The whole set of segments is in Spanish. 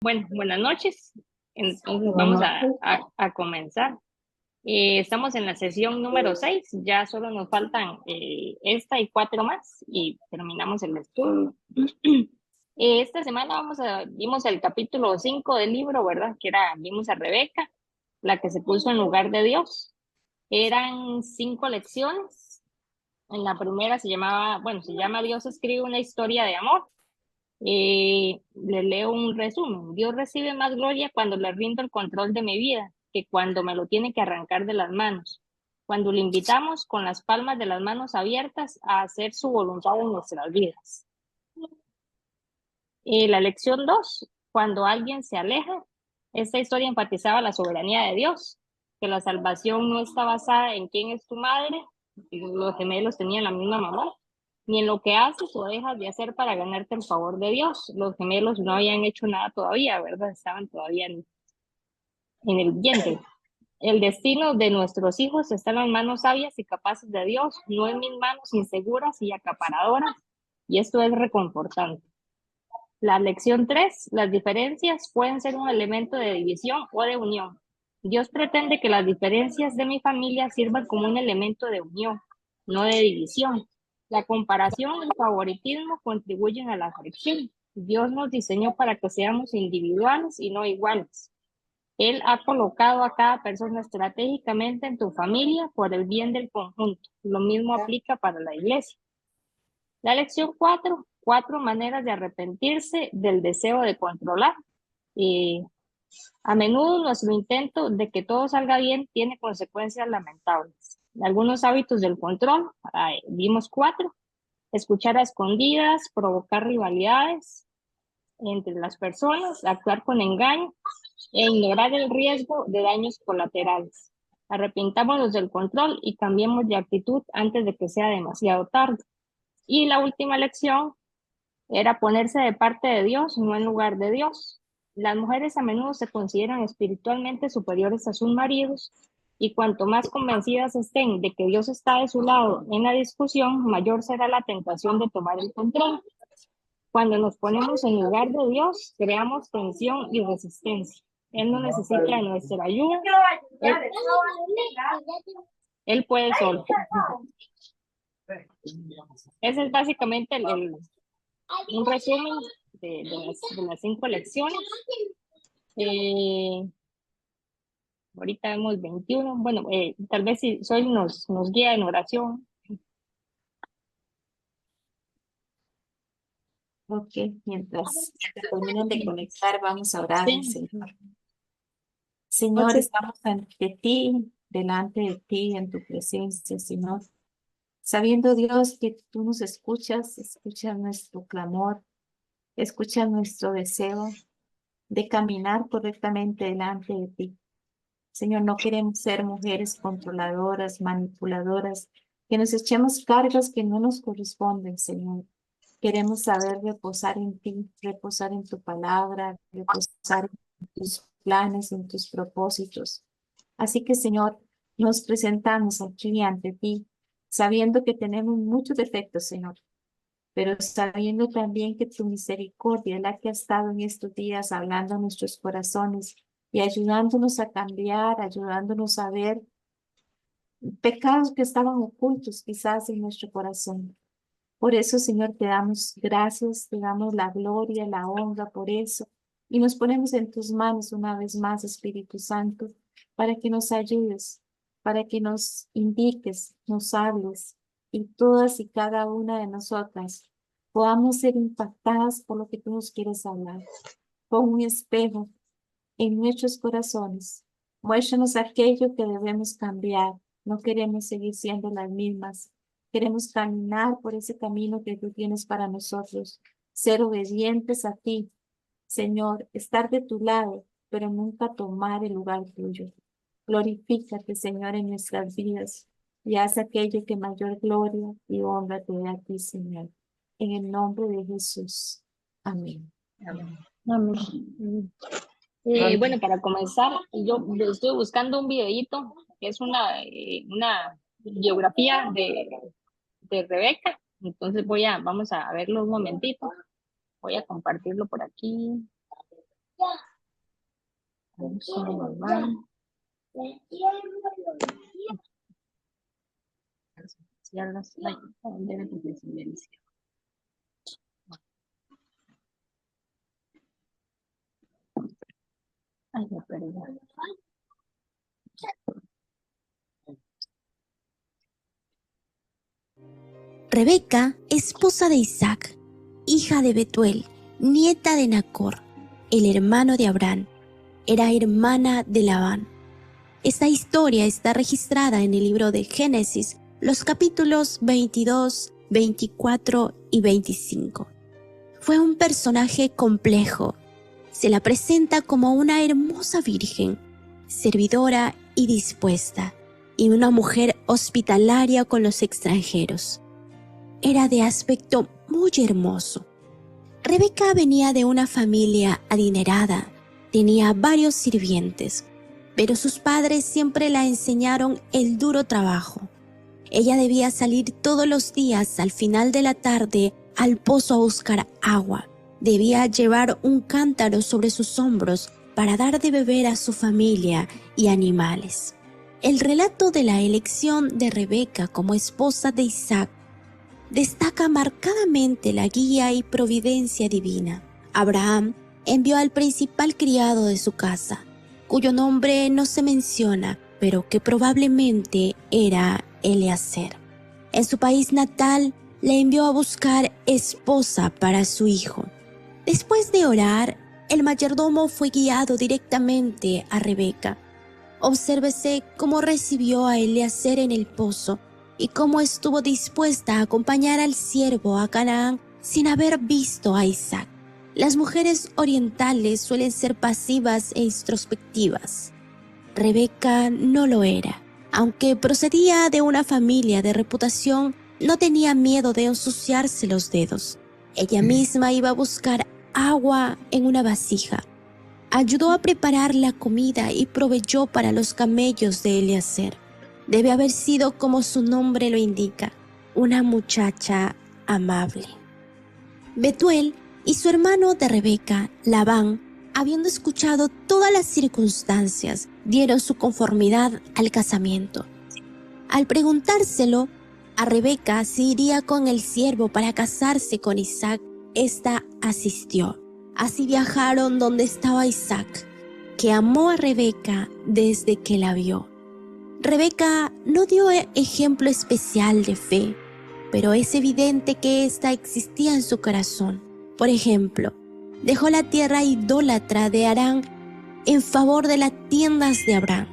Bueno, buenas noches. Entonces vamos Bueno, a comenzar. Estamos en la sesión número 6. Ya solo nos faltan esta y 4 más y terminamos el estudio. Esta semana vimos el capítulo 5 del libro, ¿verdad? Vimos a Rebeca, la que se puso en lugar de Dios. Eran 5 lecciones. En la primera se llama Dios escribe una historia de amor. Le leo un resumen. Dios recibe más gloria cuando le rindo el control de mi vida que cuando me lo tiene que arrancar de las manos. Cuando le invitamos con las palmas de las manos abiertas a hacer su voluntad en nuestras vidas. La lección 2, cuando alguien se aleja, esta historia enfatizaba la soberanía de Dios, que la salvación no está basada en quién es tu madre, los gemelos tenían la misma mamá, ni en lo que haces o dejas de hacer para ganarte el favor de Dios. Los gemelos no habían hecho nada todavía, ¿verdad? Estaban todavía en el vientre. El destino de nuestros hijos está en las manos sabias y capaces de Dios, no en mis manos inseguras y acaparadoras, y esto es reconfortante. La lección 3, las diferencias pueden ser un elemento de división o de unión. Dios pretende que las diferencias de mi familia sirvan como un elemento de unión, no de división. La comparación y el favoritismo contribuyen a la fricción. Dios nos diseñó para que seamos individuales y no iguales. Él ha colocado a cada persona estratégicamente en tu familia por el bien del conjunto. Lo mismo aplica para la iglesia. La lección 4, 4 maneras de arrepentirse del deseo de controlar. Y a menudo nuestro intento de que todo salga bien tiene consecuencias lamentables. Algunos hábitos del control, vimos 4, escuchar a escondidas, provocar rivalidades entre las personas, actuar con engaño e ignorar el riesgo de daños colaterales. Arrepintámonos del control y cambiemos de actitud antes de que sea demasiado tarde. Y la última lección era ponerse de parte de Dios, no en lugar de Dios. Las mujeres a menudo se consideran espiritualmente superiores a sus maridos y cuanto más convencidas estén de que Dios está de su lado en la discusión, mayor será la tentación de tomar el control. Cuando nos ponemos en lugar de Dios, creamos tensión y resistencia. Él no necesita de nuestra ayuda. Él, él puede solo. Ese es básicamente un resumen de las 5 lecciones. Ahorita vemos 21. Bueno, tal vez si Soy nos guía en oración. ok, mientras se terminan de conectar, vamos a orar al Sí, Señor. Señor, ok. estamos ante ti, delante de ti, en tu presencia, Señor. Sabiendo, Dios, que tú nos escuchas, escuchas nuestro clamor, escuchas nuestro deseo de caminar correctamente delante de ti. Señor, no queremos ser mujeres controladoras, manipuladoras, que nos echemos cargas que no nos corresponden, Señor. Queremos saber reposar en ti, reposar en tu palabra, reposar en tus planes, en tus propósitos. Así que, Señor, nos presentamos aquí ante ti, sabiendo que tenemos muchos defectos, Señor, pero sabiendo también que tu misericordia es la que ha estado en estos días hablando a nuestros corazones y ayudándonos a cambiar, ayudándonos a ver pecados que estaban ocultos quizás en nuestro corazón. Por eso, Señor, te damos gracias, te damos la gloria, la honra por eso. Y nos ponemos en tus manos una vez más, Espíritu Santo, para que nos ayudes, para que nos indiques, nos hables, y todas y cada una de nosotras podamos ser impactadas por lo que tú nos quieres hablar. Pon un espejo en nuestros corazones. Muéstranos aquello que debemos cambiar. No queremos seguir siendo las mismas. Queremos caminar por ese camino que tú tienes para nosotros. Ser obedientes a ti, Señor, estar de tu lado, pero nunca tomar el lugar tuyo. Glorifícate, Señor, en nuestras vidas y haz aquello que mayor gloria y honra te dé a ti, Señor. En el nombre de Jesús. Amén. Amén. Bueno, para comenzar, yo estoy buscando un videíto que es una biografía de Rebeca. Entonces vamos a verlo un momentito. Voy a compartirlo por aquí. Solo normal. Ay, me perdí. Rebeca, esposa de Isaac, hija de Betuel, nieta de Nacor, el hermano de Abraham, era hermana de Labán. Esta historia está registrada en el libro de Génesis, los capítulos 22, 24 y 25. Fue un personaje complejo. Se la presenta como una hermosa virgen, servidora y dispuesta, y una mujer hospitalaria con los extranjeros. Era de aspecto muy hermoso. Rebeca venía de una familia adinerada, tenía varios sirvientes, pero sus padres siempre la enseñaron el duro trabajo. Ella debía salir todos los días al final de la tarde al pozo a buscar agua. Debía llevar un cántaro sobre sus hombros para dar de beber a su familia y animales. El relato de la elección de Rebeca como esposa de Isaac destaca marcadamente la guía y providencia divina. Abraham envió al principal criado de su casa, cuyo nombre no se menciona, pero que probablemente era Eliezer. En su país natal le envió a buscar esposa para su hijo. Después de orar, el mayordomo fue guiado directamente a Rebeca. Obsérvese cómo recibió a Eliezer en el pozo y cómo estuvo dispuesta a acompañar al siervo a Canaán sin haber visto a Isaac. Las mujeres orientales suelen ser pasivas e introspectivas. Rebeca no lo era. Aunque procedía de una familia de reputación, no tenía miedo de ensuciarse los dedos. Ella misma iba a buscar agua en una vasija. Ayudó a preparar la comida y proveyó para los camellos de Eliezer. Debe haber sido, como su nombre lo indica, una muchacha amable. Betuel y su hermano de Rebeca, Labán, habiendo escuchado todas las circunstancias, dieron su conformidad al casamiento. Al preguntárselo a Rebeca si iría con el siervo para casarse con Isaac, ésta asistió. Así viajaron donde estaba Isaac, que amó a Rebeca desde que la vio. Rebeca no dio ejemplo especial de fe, pero es evidente que ésta existía en su corazón. Por ejemplo, dejó la tierra idólatra de Harán en favor de las tiendas de Abraham.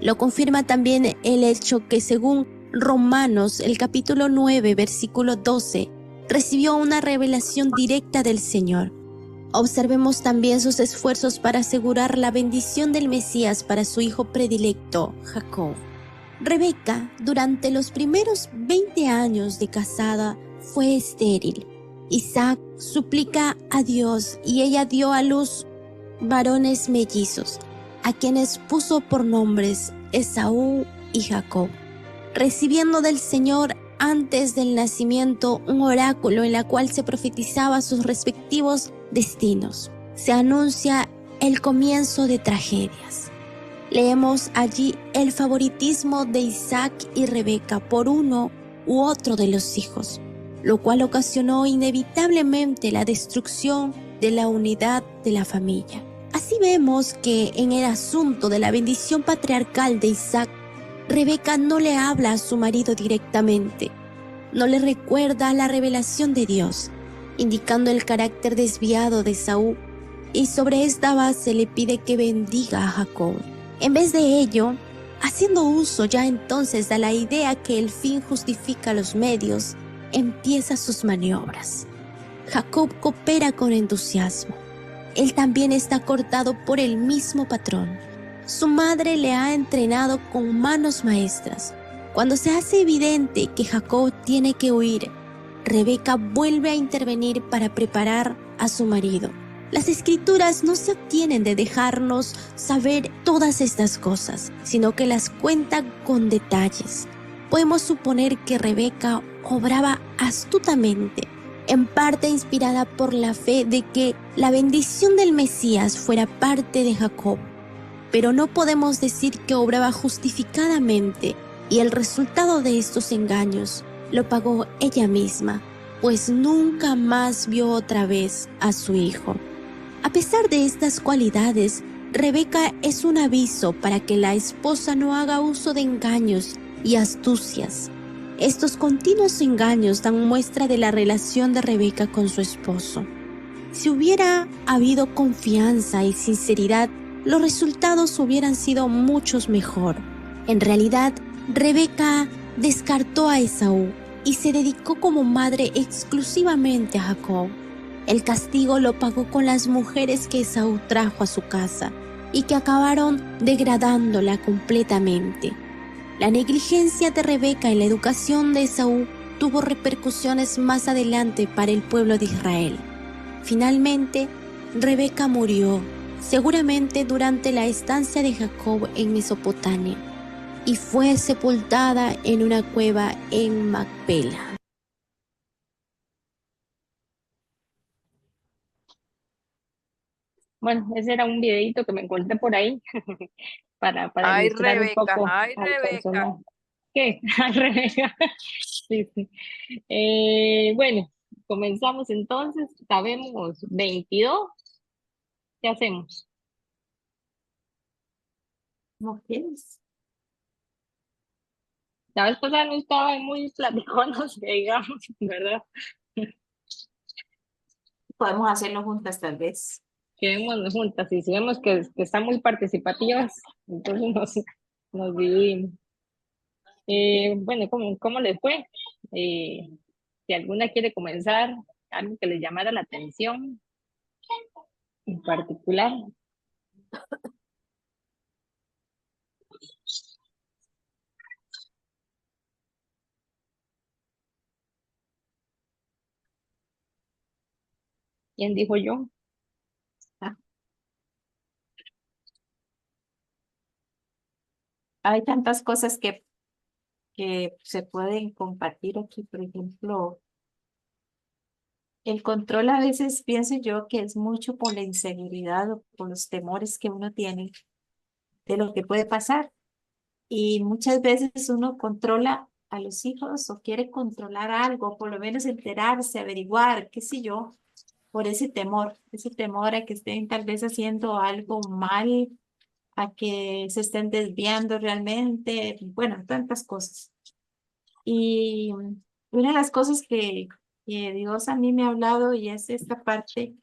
Lo confirma también el hecho que, según Romanos, el capítulo 9, versículo 12, recibió una revelación directa del Señor. Observemos también sus esfuerzos para asegurar la bendición del Mesías para su hijo predilecto, Jacob. Rebeca, durante los primeros 20 años de casada, fue estéril. Isaac suplica a Dios y ella dio a luz varones mellizos, a quienes puso por nombres Esaú y Jacob, recibiendo del Señor antes del nacimiento un oráculo en la cual se profetizaba sus respectivos destinos. Se anuncia el comienzo de tragedias. Leemos allí el favoritismo de Isaac y Rebeca por uno u otro de los hijos, lo cual ocasionó inevitablemente la destrucción de la unidad de la familia. Así vemos que en el asunto de la bendición patriarcal de Isaac, Rebeca no le habla a su marido directamente, no le recuerda la revelación de Dios, indicando el carácter desviado de Esaú, y sobre esta base le pide que bendiga a Jacob. En vez de ello, haciendo uso ya entonces de la idea que el fin justifica los medios, empieza sus maniobras. Jacob coopera con entusiasmo. Él también está cortado por el mismo patrón. Su madre le ha entrenado con manos maestras. Cuando se hace evidente que Jacob tiene que huir, Rebeca vuelve a intervenir para preparar a su marido. Las escrituras no se obtienen de dejarnos saber todas estas cosas, sino que las cuentan con detalles. Podemos suponer que Rebeca obraba astutamente, en parte inspirada por la fe de que la bendición del Mesías fuera parte de Jacob. pero no podemos decir que obraba justificadamente, y el resultado de estos engaños lo pagó ella misma, pues nunca más vio otra vez a su hijo. A pesar de estas cualidades, Rebeca es un aviso para que la esposa no haga uso de engaños y astucias. Estos continuos engaños dan muestra de la relación de Rebeca con su esposo. Si hubiera habido confianza y sinceridad, los resultados hubieran sido muchos mejor. En realidad, Rebeca descartó a Esaú y se dedicó como madre exclusivamente a Jacob. El castigo lo pagó con las mujeres que Esaú trajo a su casa y que acabaron degradándola completamente. La negligencia de Rebeca en la educación de Esaú tuvo repercusiones más adelante para el pueblo de Israel. Finalmente, Rebeca murió, seguramente durante la estancia de Jacob en Mesopotamia, y fue sepultada en una cueva en Macpela. Bueno, ese era un videito que me encontré por ahí para ilustrar un poco Ay, al Rebeca. personaje. ¿Qué? Ay, Rebeca. Sí, sí. Bueno, comenzamos entonces. Sabemos 22. ¿Qué hacemos? ¿Cómo quieres? La vez pasada no estaba muy platiconos, que digamos, ¿verdad? Podemos hacerlo juntas tal vez. Quedémonos juntas y si vemos que están muy participativas, entonces nos dividimos. Bueno, ¿cómo les fue? Eh, si alguna quiere comenzar, algo que les llamara la atención en particular. ¿Quién dijo yo? Ah, hay tantas cosas que se pueden compartir aquí. Por ejemplo, el control a veces pienso yo que es mucho por la inseguridad o por los temores que uno tiene de lo que puede pasar. Y muchas veces uno controla a los hijos o quiere controlar algo, por lo menos enterarse, averiguar, qué sé yo, por ese temor a que estén tal vez haciendo algo mal, a que se estén desviando realmente, bueno, tantas cosas. Y una de las cosas que Dios a mí me ha hablado y es esta parte,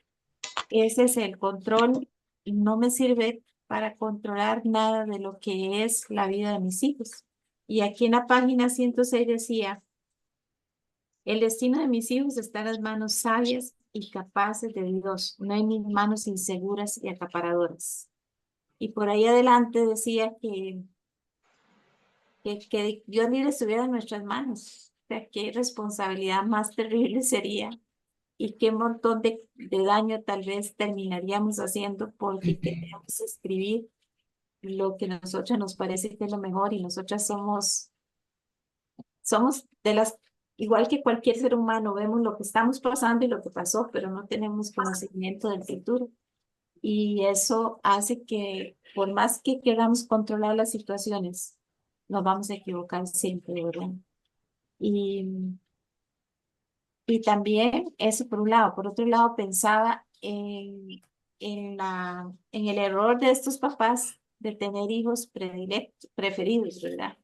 ese es el control, y no me sirve para controlar nada de lo que es la vida de mis hijos. Y aquí en la página 106 decía, el destino de mis hijos está en las manos sabias y capaces de Dios, no en mis manos inseguras y acaparadoras. Y por ahí adelante decía que Dios libre estuviera en nuestras manos. O sea, qué responsabilidad más terrible sería y qué montón de daño tal vez terminaríamos haciendo porque queremos escribir lo que a nosotros nos parece que es lo mejor y nosotras somos de las, igual que cualquier ser humano, vemos lo que estamos pasando y lo que pasó, pero no tenemos conocimiento del futuro. Y eso hace que, por más que queramos controlar las situaciones, nos vamos a equivocar siempre, ¿verdad? Y, y también eso por un lado. Por otro lado, pensaba en el error de estos papás de tener hijos preferidos, ¿verdad?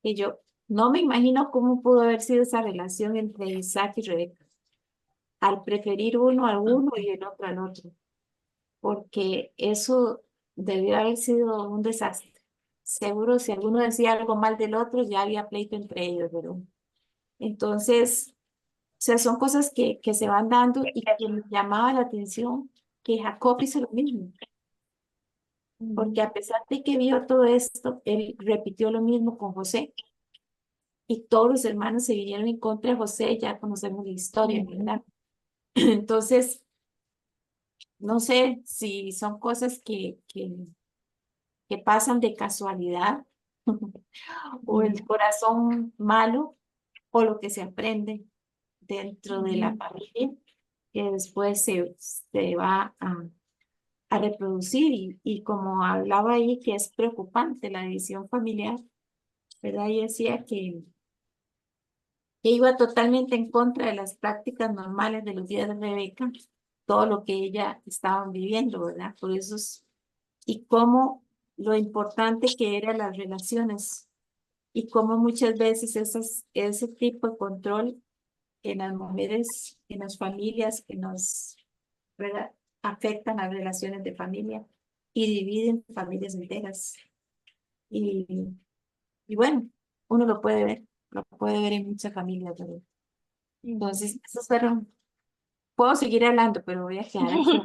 Que yo no me imagino cómo pudo haber sido esa relación entre Isaac y Rebeca, al preferir uno a uno y el otro al otro, porque eso debió haber sido un desastre. Seguro si alguno decía algo mal del otro, ya había pleito entre ellos, ¿verdad? Entonces, o sea, son cosas que se van dando y que me llamaba la atención que Jacob hizo lo mismo, porque a pesar de que vio todo esto, él repitió lo mismo con José y todos los hermanos se vinieron en contra de José, ya conocemos la historia, ¿verdad? Entonces, no sé si son cosas que pasan de casualidad o el corazón malo o lo que se aprende dentro de la familia que después se va a reproducir y como hablaba ahí que es preocupante la división familiar, ¿verdad? Y decía que iba totalmente en contra de las prácticas normales de los días de Rebeca, todo lo que ella estaba viviendo, ¿verdad? Por eso y cómo lo importante que eran las relaciones y cómo muchas veces ese tipo de control en las mujeres, en las familias, ¿verdad? Afectan las relaciones de familia y dividen familias enteras. Y, y bueno, uno lo puede ver en muchas familias, ¿verdad? Entonces, esos fueron, puedo seguir hablando, pero voy a quedar aquí.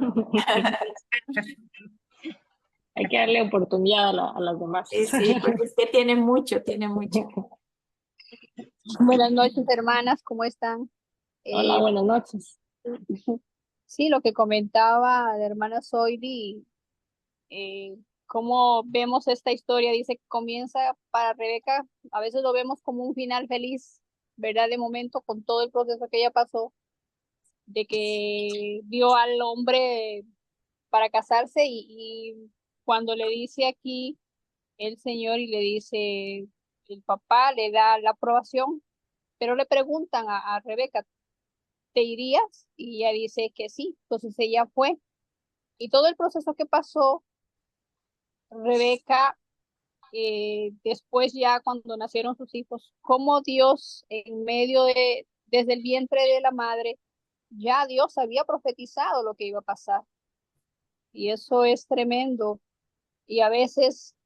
Hay que darle oportunidad a las demás. Sí, sí, porque es que tiene mucho, tiene mucho. Buenas noches, hermanas, ¿cómo están? Hola, buenas noches. Sí, lo que comentaba la hermana Zoidi, cómo vemos esta historia, dice que comienza para Rebeca, a veces lo vemos como un final feliz, ¿verdad? De momento, con todo el proceso que ella pasó, de que vio al hombre para casarse y cuando le dice aquí el Señor y le dice, el papá le da la aprobación, pero le preguntan a Rebeca, ¿te irías? Y ella dice que sí, entonces ella fue. Y todo el proceso que pasó, Rebeca, después ya cuando nacieron sus hijos, cómo Dios en medio desde el vientre de la madre, ya Dios había profetizado lo que iba a pasar. Y eso es tremendo. Y a veces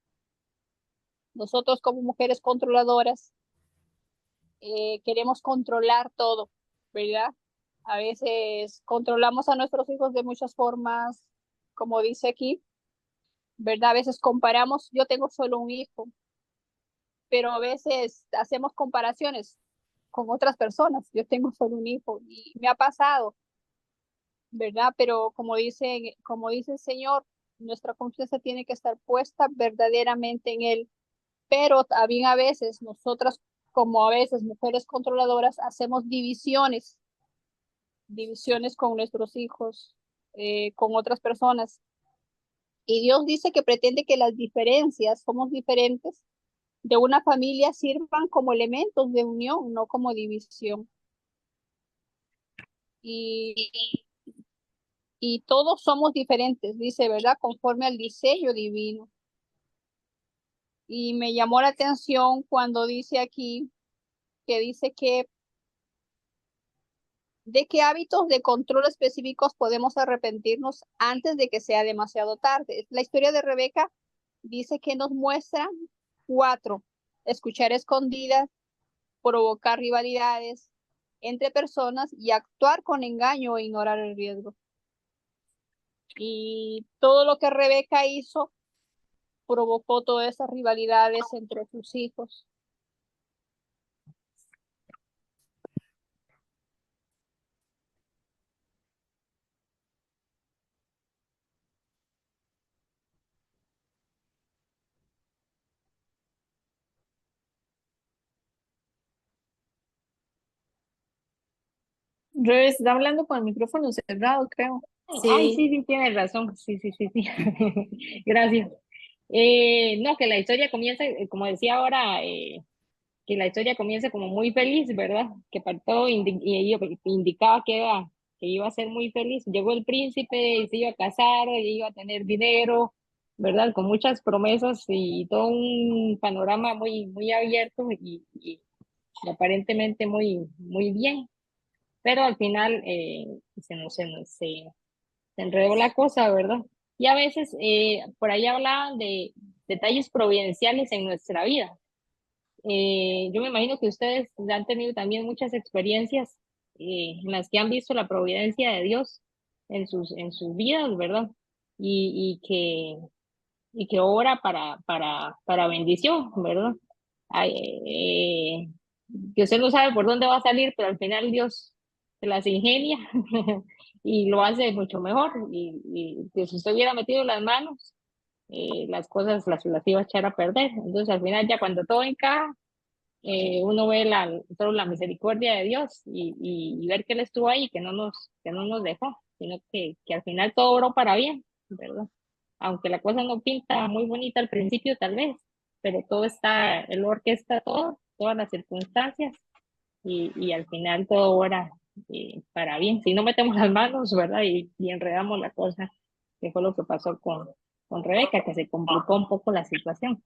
nosotros como mujeres controladoras queremos controlar todo, ¿verdad? A veces controlamos a nuestros hijos de muchas formas, como dice aquí, ¿verdad? A veces comparamos, yo tengo solo un hijo, pero a veces hacemos comparaciones con otras personas. Yo tengo solo un hijo y me ha pasado, ¿verdad? Pero como dice el Señor, nuestra confianza tiene que estar puesta verdaderamente en Él. Pero también a veces nosotras, como a veces mujeres controladoras, hacemos divisiones con nuestros hijos, con otras personas. Y Dios dice que pretende que las diferencias, somos diferentes, de una familia sirvan como elementos de unión, no como división. Y, y todos somos diferentes, dice, ¿verdad? Conforme al diseño divino. Y me llamó la atención cuando dice aquí, que dice que de qué hábitos de control específicos podemos arrepentirnos antes de que sea demasiado tarde. La historia de Rebeca dice que nos muestra 4: escuchar escondidas, provocar rivalidades entre personas y actuar con engaño o ignorar el riesgo. Y todo lo que Rebeca hizo provocó todas esas rivalidades entre sus hijos. Rebe, está hablando con el micrófono cerrado, creo. Ay, Sí, sí, sí, tienes razón. Sí, sí, sí, sí. Gracias. No, que la historia comienza, como decía ahora, que la historia comienza como muy feliz, ¿verdad? Que partó indicaba que iba a ser muy feliz. Llegó el príncipe, se iba a casar, iba a tener dinero, ¿verdad? Con muchas promesas y todo un panorama muy, muy abierto y aparentemente muy, muy bien. Pero al final se enredó la cosa, ¿verdad? Y a veces por ahí hablaban de detalles providenciales en nuestra vida. Yo me imagino que ustedes han tenido también muchas experiencias en las que han visto la providencia de Dios en sus vidas, ¿verdad? Y que obra para bendición, ¿verdad? Ay, que usted no sabe por dónde va a salir, pero al final Dios se las ingenia y lo hace mucho mejor. Y que si usted hubiera metido las manos, las cosas las iba a echar a perder. Entonces al final ya cuando todo encaja, uno ve solo la misericordia de Dios y ver que Él estuvo ahí, que no nos dejó, sino que al final todo obró para bien, ¿verdad? aunque la cosa no pinta muy bonita al principio tal vez, pero todo está, él orquesta todo, todas las circunstancias y al final todo obra para bien. Si no metemos las manos, ¿verdad? Y enredamos la cosa, que fue lo que pasó con Rebeca, que se complicó un poco la situación.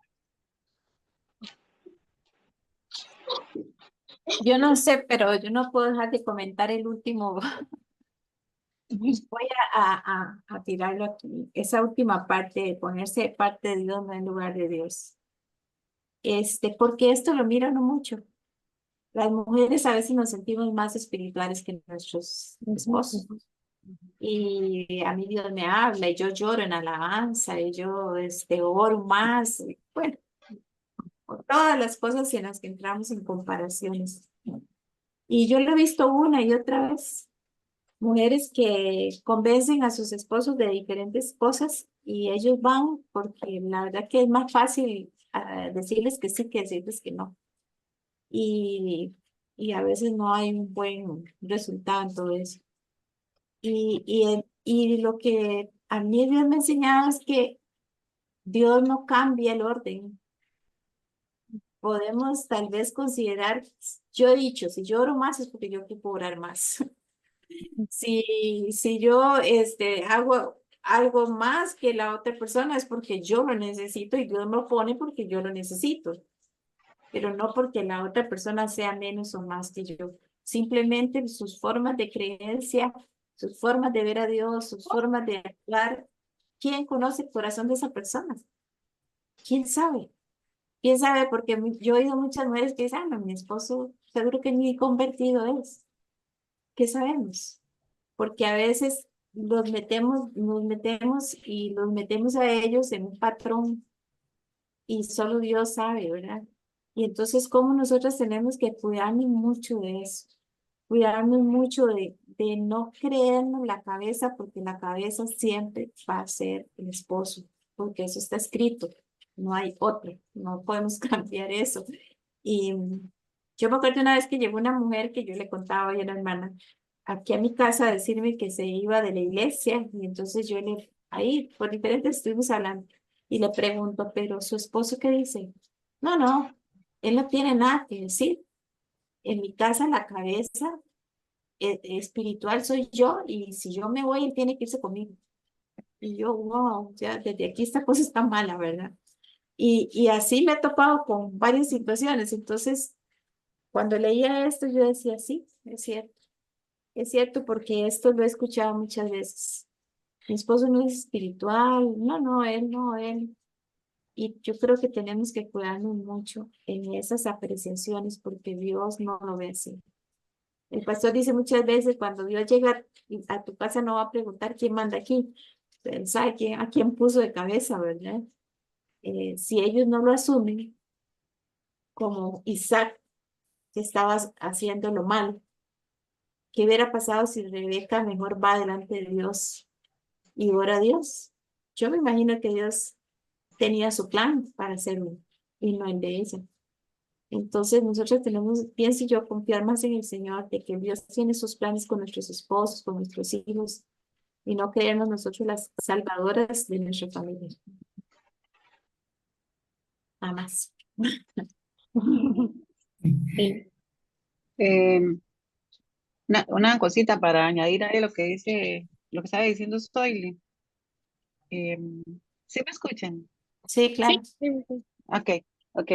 Yo no sé, pero yo no puedo dejar de comentar el último. Voy a tirarlo aquí. Esa última parte, de ponerse de parte de Dios, no en lugar de Dios. Porque esto lo miran mucho. Las mujeres a veces nos sentimos más espirituales que nuestros esposos. Y a mí Dios me habla y yo lloro en alabanza y yo oro más. Bueno, por todas las cosas en las que entramos en comparaciones. Y yo lo he visto una y otra vez. Mujeres que convencen a sus esposos de diferentes cosas y ellos van porque la verdad que es más fácil decirles que sí que decirles que no. Y, y a veces no hay un buen resultado en todo eso. Y lo que a mí Dios me ha enseñado es que Dios no cambia el orden. Podemos tal vez considerar, yo he dicho, si yo oro más es porque yo quiero orar más. Si yo hago algo más que la otra persona es porque yo lo necesito y Dios me lo pone porque yo lo necesito, pero no porque la otra persona sea menos o más que yo. Simplemente sus formas de creencia, sus formas de ver a Dios, sus formas de actuar. ¿Quién conoce el corazón de esa persona? ¿Quién sabe? ¿Quién sabe? Porque yo he oído muchas mujeres que dicen, ah, no, mi esposo seguro que ni convertido es. ¿Qué sabemos? Porque a veces nos metemos y los metemos a ellos en un patrón y solo Dios sabe, ¿verdad? Y entonces, ¿cómo nosotros tenemos que cuidarnos mucho de eso? Cuidarnos mucho de no creernos la cabeza, porque la cabeza siempre va a ser el esposo, porque eso está escrito, no hay otro, no podemos cambiar eso. Y yo me acuerdo una vez que llegó una mujer que yo le contaba a una hermana aquí a mi casa a decirme que se iba de la iglesia, y entonces ahí por diferentes estuvimos hablando, y le pregunto, pero su esposo, ¿qué dice? No, no, él no tiene nada que decir. En mi casa la cabeza espiritual soy yo y si yo me voy, él tiene que irse conmigo. Y yo, wow, ya desde aquí esta cosa está mala, ¿verdad? Y así me he topado con varias situaciones. Entonces, cuando leía esto, yo decía, sí, es cierto porque esto lo he escuchado muchas veces. Mi esposo no es espiritual, no, no, él no, él. Y yo creo que tenemos que cuidarnos mucho en esas apreciaciones porque Dios no lo ve así. El pastor dice muchas veces, cuando Dios llega a tu casa no va a preguntar quién manda aquí. Él sabe a quién puso de cabeza, ¿verdad? Si ellos no lo asumen como Isaac, que estaba haciendo lo malo, ¿qué hubiera pasado si Rebeca mejor va delante de Dios y ora a Dios? Yo me imagino que Dios tenía su plan para hacerlo y no el de ella. Entonces nosotros tenemos, pienso yo, confiar más en el Señor, de que Dios tiene sus planes con nuestros esposos, con nuestros hijos, y no creernos nosotros las salvadoras de nuestra familia. Nada más. Sí, Eh, una cosita para añadir a lo que dice, lo que estaba diciendo Stoily. ¿Sí me escuchan? Sí, claro. sí, sí, sí. Ok, ok.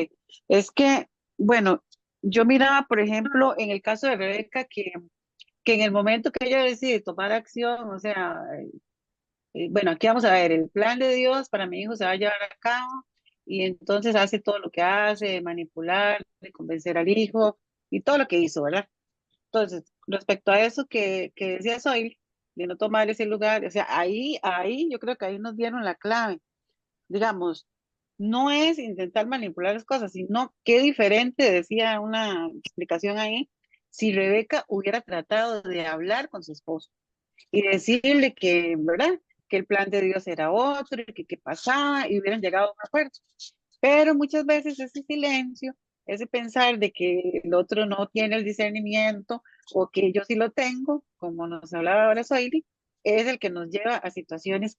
Es que, bueno, yo miraba, por ejemplo, en el caso de Rebeca, que en el momento que ella decide tomar acción, o sea, bueno, aquí vamos a ver, el plan de Dios para mi hijo se va a llevar a cabo y entonces hace todo lo que hace, de manipular, de convencer al hijo y todo lo que hizo, ¿verdad? Entonces, respecto a eso que decía Soy, de no tomar ese lugar, o sea, ahí yo creo que ahí nos dieron la clave. Digamos, no es intentar manipular las cosas, sino qué diferente, decía una explicación ahí, si Rebeca hubiera tratado de hablar con su esposo y decirle que, ¿verdad? Que el plan de Dios era otro y que qué pasaba y hubieran llegado a un acuerdo. Pero muchas veces ese silencio, ese pensar de que el otro no tiene el discernimiento o que yo sí lo tengo, como nos hablaba ahora Soili, es el que nos lleva a situaciones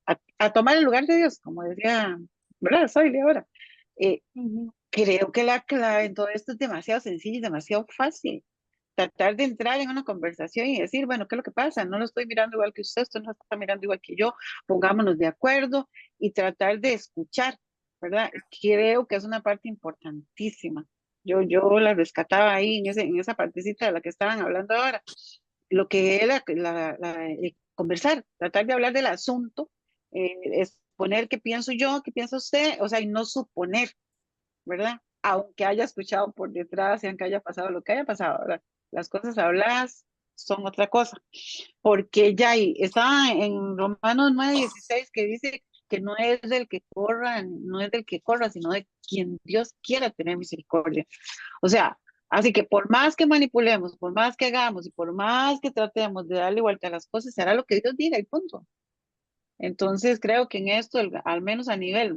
a tomar el lugar de Dios, como decía, ¿verdad? Soy de ahora. Creo que la clave en todo esto es demasiado sencilla y demasiado fácil. Tratar de entrar en una conversación y decir, bueno, ¿qué es lo que pasa? No lo estoy mirando igual que usted no está mirando igual que yo, pongámonos de acuerdo y tratar de escuchar, ¿verdad? Creo que es una parte importantísima. Yo la rescataba ahí en esa partecita de la que estaban hablando ahora. Lo que era conversar, tratar de hablar del asunto, exponer qué pienso yo, qué piensa usted, o sea, y no suponer, ¿verdad? Aunque haya escuchado por detrás y aunque haya pasado lo que haya pasado, ¿verdad? Las cosas habladas son otra cosa, porque ya ahí está en Romanos 9:16 que dice que no es del que corra, no es del que corra, sino de quien Dios quiera tener misericordia. O sea, así que por más que manipulemos, por más que hagamos y por más que tratemos de darle vuelta a las cosas, será lo que Dios diga y punto. Entonces creo que en esto, al menos a nivel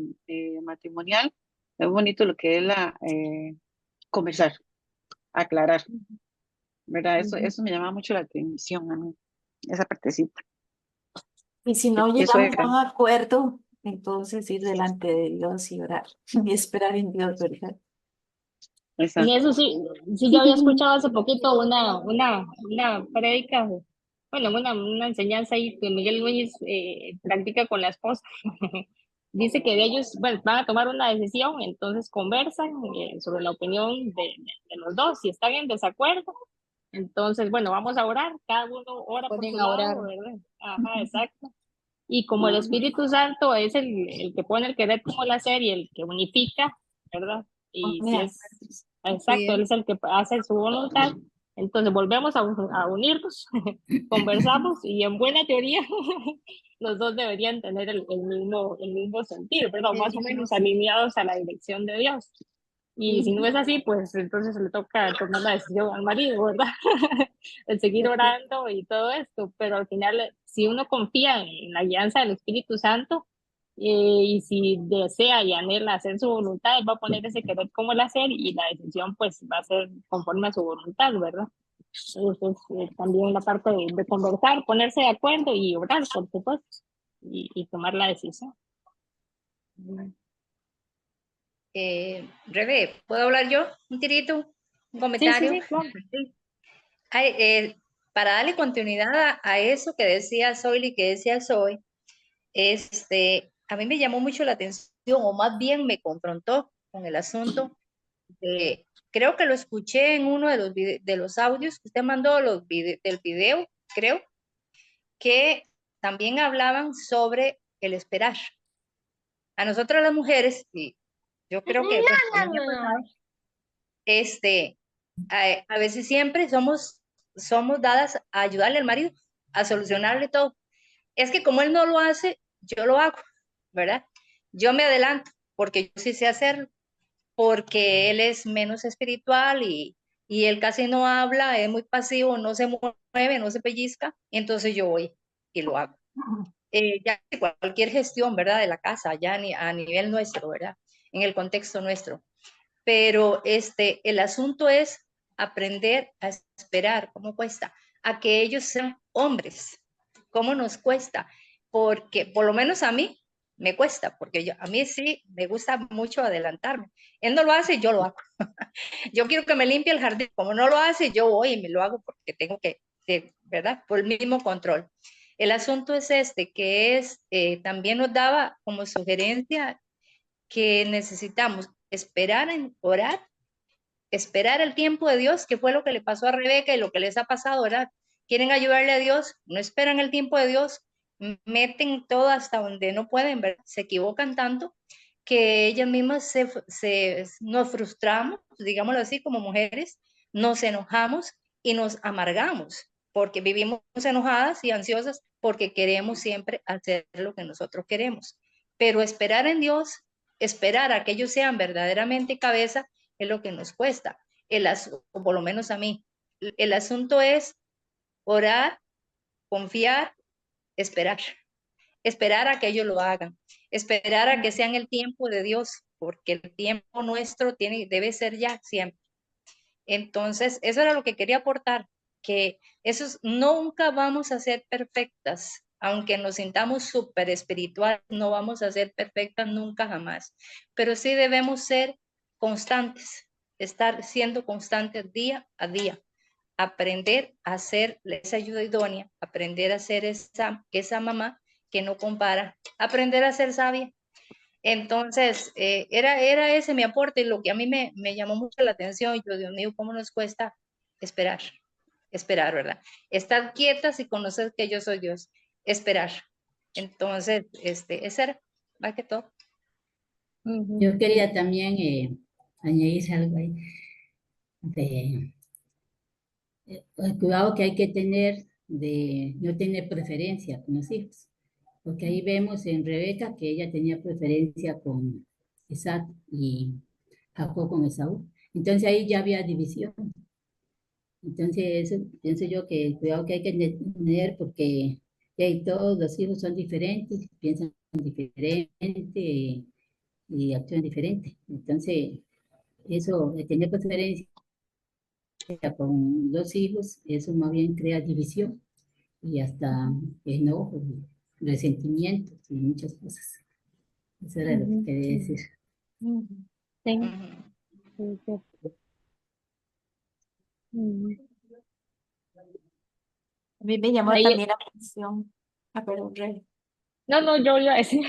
matrimonial, es bonito lo que es conversar, aclarar, ¿verdad? Eso me llama mucho la atención a mí, esa partecita. Y si no Eso llegamos a era, un acuerdo, entonces ir delante de Dios y orar y esperar en Dios, ¿verdad? Y exacto. eso sí, sí, yo había escuchado hace poquito una prédica, bueno, una enseñanza ahí que Miguel Núñez practica con la esposa. Dice que de ellos, bueno, van a tomar una decisión, entonces conversan sobre la opinión de los dos, si están en desacuerdo, entonces, bueno, vamos a orar, cada uno ora por Ponen su a orar. lado, ¿verdad? Ajá, exacto. Y como el Espíritu Santo es el que pone el querer como el hacer y el que unifica, ¿verdad? Y si Mira, es Sí, exacto, él es el que hace su voluntad, entonces volvemos a unirnos, conversamos y en buena teoría los dos deberían tener el mismo sentido, pero más o menos alineados a la dirección de Dios. Y si no es así, pues entonces le toca tomar la decisión al marido, ¿verdad? El seguir orando y todo esto, pero al final, si uno confía en la guianza del Espíritu Santo, y si desea y anhela hacer su voluntad, él va a poner ese querer como el hacer y la decisión pues va a ser conforme a su voluntad, ¿verdad? Entonces, también la parte de conversar, ponerse de acuerdo y orar, por supuesto, y tomar la decisión. Rebe, ¿puedo hablar yo? Un tirito, un Sí, sí, comentario. sí, claro. Sí. Para darle continuidad a eso que decía Zoe, que decía Zoe, a mí me llamó mucho la atención, o más bien me confrontó con el asunto de, creo que lo escuché en uno de los audios que usted mandó, del video, creo, que también hablaban sobre el esperar. A nosotras las mujeres, y yo creo que, bueno, a mí me ha pasado, a veces siempre somos dadas a ayudarle al marido, a solucionarle todo. Es que como él no lo hace, yo lo hago, ¿verdad? Yo me adelanto, porque yo sí sé hacerlo, porque él es menos espiritual y él casi no habla, es muy pasivo, no se mueve, no se pellizca, entonces yo voy y lo hago. Ya cualquier gestión, ¿verdad? De la casa, ya a nivel nuestro, ¿verdad? En el contexto nuestro. Pero el asunto es aprender a esperar, ¿cómo cuesta? A que ellos sean hombres, ¿cómo nos cuesta? Porque por lo menos a mí me cuesta, porque a mí sí me gusta mucho adelantarme. Él no lo hace, yo lo hago. Yo quiero que me limpie el jardín, como no lo hace, yo voy y me lo hago porque tengo ¿verdad? Por el mismo control. El asunto es que también nos daba como sugerencia que necesitamos esperar en orar, esperar el tiempo de Dios, que fue lo que le pasó a Rebeca y lo que les ha pasado, ¿verdad? Quieren ayudarle a Dios, no esperan el tiempo de Dios, meten todo hasta donde no pueden, ¿verdad? Se equivocan tanto que ellas mismas nos frustramos, digámoslo así, como mujeres, nos enojamos y nos amargamos, porque vivimos enojadas y ansiosas porque queremos siempre hacer lo que nosotros queremos. Pero esperar en Dios, esperar a que ellos sean verdaderamente cabeza, es lo que nos cuesta. O por lo menos a mí. El asunto es orar, confiar, esperar. Esperar a que ellos lo hagan. Esperar a que sean el tiempo de Dios, porque el tiempo nuestro debe ser ya siempre. Entonces, eso era lo que quería aportar, que nunca vamos a ser perfectas Aunque nos sintamos súper espirituales, no vamos a ser perfectas nunca jamás. Pero sí debemos ser constantes, estar siendo constantes día a día, aprender a ser esa ayuda idónea, aprender a ser esa mamá que no compara, aprender a ser sabia. Entonces, era ese mi aporte, y lo que a mí me llamó mucho la atención. Yo, Dios mío, ¿cómo nos cuesta esperar? Esperar, ¿verdad? Estar quietas y conocer que yo soy Dios, esperar. Entonces, ese era, más que todo. Yo quería también añadir algo ahí de el cuidado que hay que tener de no tener preferencia con los hijos, porque ahí vemos en Rebeca que ella tenía preferencia con Isaac y Jacob con Esaú. Entonces ahí ya había división. Entonces eso pienso yo que el cuidado que hay que tener, porque todos los hijos son diferentes, piensan diferente y actúan diferente. Entonces eso de tener preferencia con dos hijos, eso más bien crea división y hasta enojo, y resentimientos y muchas cosas. Eso era lo que quería decir. Sí, sí, sí. A mí me llamó Ahí, también la atención. Ah, perdón, Rey. no, yo iba a decir,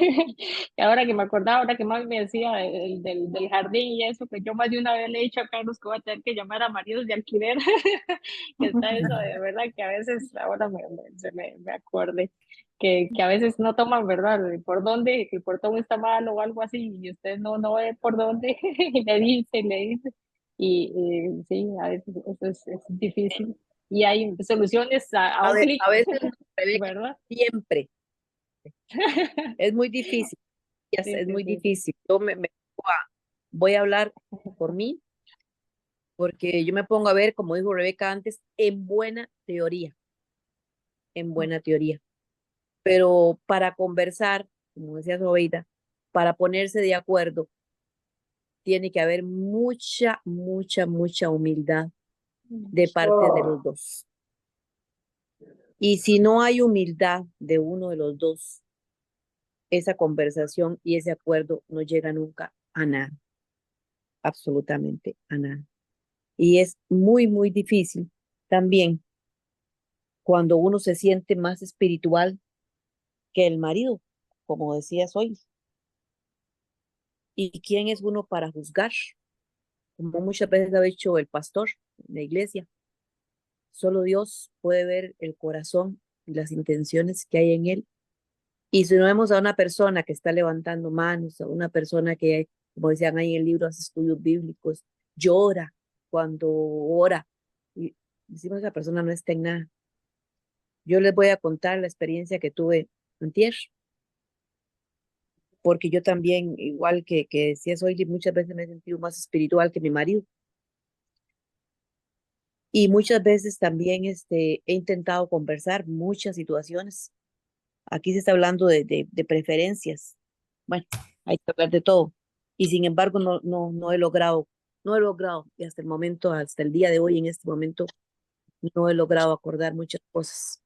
que ahora que me acordaba, ahora que más me decía del jardín y eso, que yo más de una vez le he dicho a Carlos que voy a tener que llamar a maridos de alquiler, que está eso de verdad, que a veces, ahora me acordé, que a veces no toman, ¿verdad? Por dónde, que el portón está mal o algo así, y usted no ve por dónde, y le dice, y sí, a veces eso es difícil. Y hay soluciones a un clic, A veces, no, Rebeca, ¿verdad? siempre. Es muy difícil, Sí, es sí, muy sí. difícil. Yo voy a hablar por mí, porque yo me pongo a ver, como dijo Rebeca antes, en buena teoría. Pero para conversar, como decía Sobeida, para ponerse de acuerdo, tiene que haber mucha humildad de parte de los dos. Y si no hay humildad de uno de los dos, esa conversación y ese acuerdo no llega nunca a nada, absolutamente a nada. Y es muy difícil también cuando uno se siente más espiritual que el marido, como decías hoy. ¿Y quién es uno para juzgar? Como muchas veces ha dicho el pastor en la iglesia, solo Dios puede ver el corazón y las intenciones que hay en él. Y si no vemos a una persona que está levantando manos, a una persona que, como decían ahí en el libro, hace estudios bíblicos, llora cuando ora, y decimos que la persona no está en nada. Yo les voy a contar la experiencia que tuve antier, porque yo también, igual que decía Soyli, muchas veces me he sentido más espiritual que mi marido. Y muchas veces también he intentado conversar muchas situaciones. Aquí se está hablando de preferencias. Bueno, hay que hablar de todo. Y sin embargo, no he logrado, y hasta el momento, hasta el día de hoy, en este momento, no he logrado acordar muchas cosas.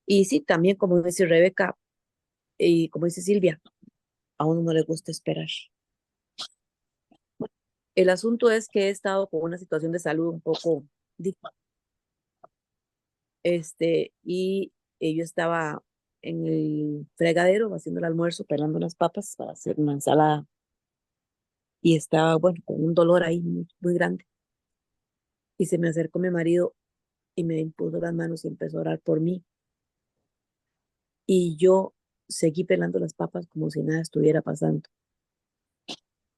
Y sí, también como dice Rebeca y como dice Silvia, a uno no le gusta esperar. El asunto es que he estado con una situación de salud un poco difícil. Y yo estaba en el fregadero haciendo el almuerzo, pelando las papas para hacer una ensalada. Y estaba, bueno, con un dolor ahí muy grande. Y se me acercó mi marido y me impuso las manos y empezó a orar por mí. Y yo seguí pelando las papas como si nada estuviera pasando.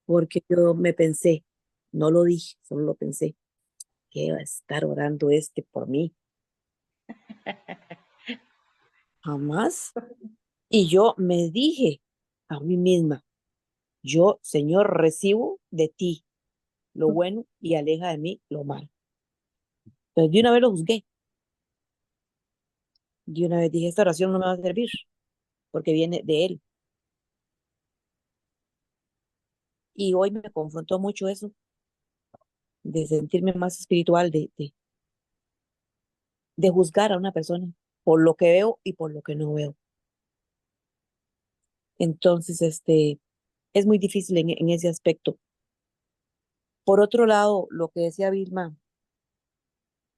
Porque yo me pensé, no lo dije, solo lo pensé, que va a estar orando por mí. Jamás. Y yo me dije a mí misma, yo, Señor, recibo de ti lo bueno y aleja de mí lo malo. Pero de una vez lo juzgué. De una vez dije, esta oración no me va a servir porque viene de Él. Y hoy me confrontó mucho eso, de sentirme más espiritual, de juzgar a una persona por lo que veo y por lo que no veo. Entonces, es muy difícil en ese aspecto. Por otro lado, lo que decía Vilma,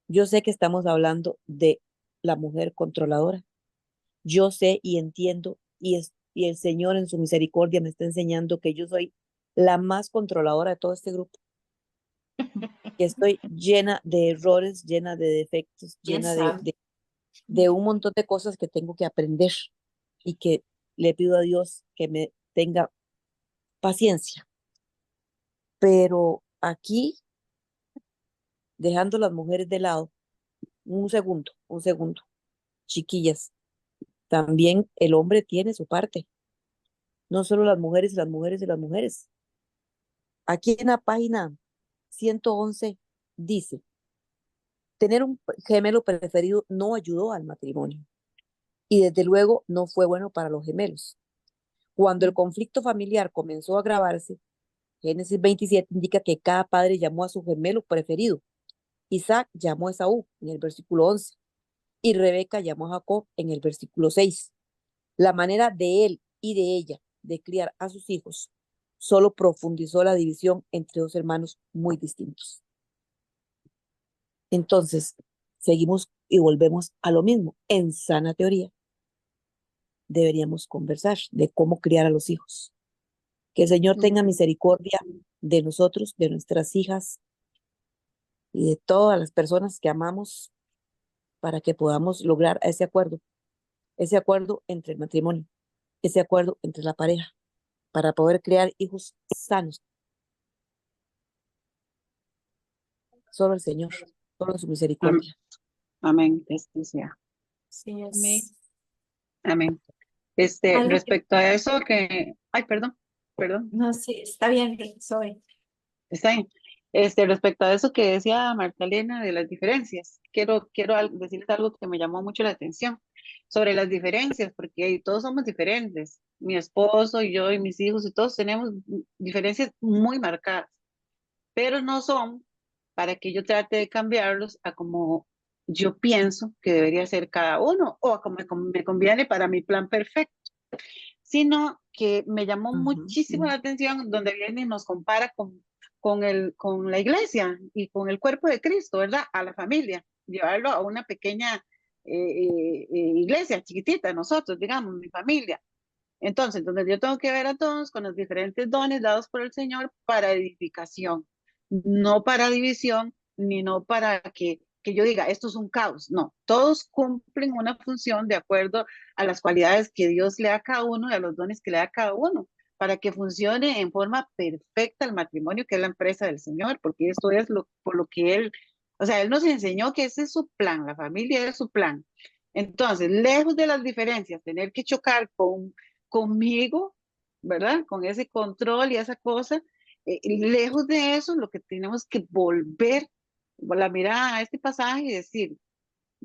yo sé que estamos hablando de la mujer controladora. Yo sé y entiendo y el Señor en su misericordia me está enseñando que yo soy la más controladora de todo este grupo, que estoy llena de errores, llena de defectos, ¿Quién llena sabe? de un montón de cosas que tengo que aprender y que le pido a Dios que me tenga paciencia. Pero aquí, dejando las mujeres de lado, un segundo, chiquillas, también el hombre tiene su parte, no solo las mujeres y las mujeres y las mujeres. Aquí en la página 111 dice, tener un gemelo preferido no ayudó al matrimonio y desde luego no fue bueno para los gemelos. Cuando el conflicto familiar comenzó a agravarse, Génesis 27 indica que cada padre llamó a su gemelo preferido. Isaac llamó a Esaú en el versículo 11 y Rebeca llamó a Jacob en el versículo 6. La manera de él y de ella de criar a sus hijos solo profundizó la división entre dos hermanos muy distintos. Entonces, seguimos y volvemos a lo mismo. En sana teoría, deberíamos conversar de cómo criar a los hijos. Que el Señor tenga misericordia de nosotros, de nuestras hijas y de todas las personas que amamos para que podamos lograr ese acuerdo entre el matrimonio, ese acuerdo entre la pareja, para poder crear hijos sanos. Solo el Señor, solo su misericordia. Amén. Este sea. Sí, Amén. es Amén. algo que, Respecto a eso que, ay, perdón, no sé, está bien, soy. está bien. Respecto a eso que decía Magdalena de las diferencias, quiero decirles algo que me llamó mucho la atención sobre las diferencias, porque todos somos diferentes. Mi esposo y yo y mis hijos y todos tenemos diferencias muy marcadas, pero no son para que yo trate de cambiarlos a como yo pienso que debería ser cada uno o a como me conviene para mi plan perfecto, sino que me llamó muchísimo la atención donde viene y nos compara con la iglesia y con el cuerpo de Cristo, ¿verdad? A la familia, llevarlo a una pequeña iglesia chiquitita, nosotros, digamos, mi familia. Entonces, donde yo tengo que ver a todos con los diferentes dones dados por el Señor para edificación, no para división, ni no para que yo diga, esto es un caos. No, todos cumplen una función de acuerdo a las cualidades que Dios le da a cada uno y a los dones que le da a cada uno, para que funcione en forma perfecta el matrimonio, que es la empresa del Señor, porque esto es por lo que Él, o sea, Él nos enseñó que ese es su plan, la familia es su plan. Entonces, lejos de las diferencias, tener que chocar conmigo, ¿verdad? Con ese control y esa cosa. Lejos de eso, lo que tenemos que volver la mirada a este pasaje y decir,